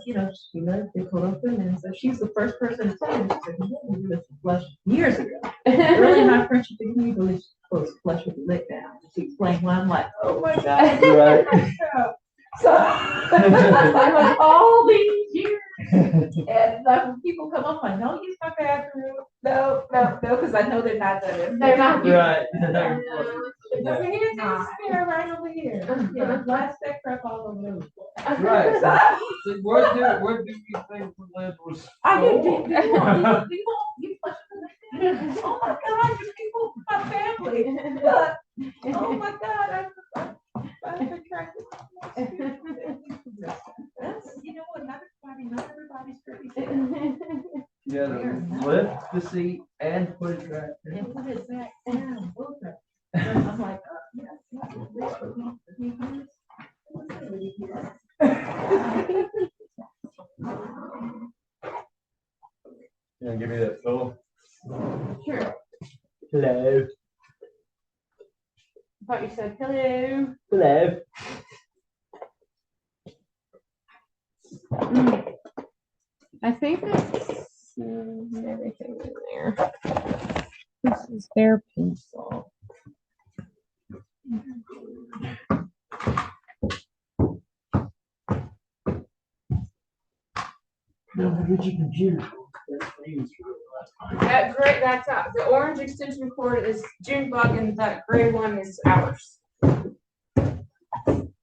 they pull up and so she's the first person to tell me. She said, "You do this flush years ago." Early in my friendship, you really supposed to flush with the lid down. She explained why. I'm like, oh my God. Right. So I was all these years. And like when people come up, I don't use my bathroom. No, because I know they're not that. They're not. Right. Over here, there's a spare right over here. Yeah, the plastic crap all over the floor. Right. So where do you think the lid was? I do. stored? You flush it. Oh my God, you people, my family. Oh my God, I've attracted. That's, you know what, not everybody's pretty. Yeah, to lift the seat and put it back. And put it back down, both of them. I'm like, Yeah, give me that photo. Sure. Hello. I thought you said hello. Hello. I think that's everything in there. This is their pencil. That gray, that's the orange extension cord is June bug, and that gray one is ours. Okay.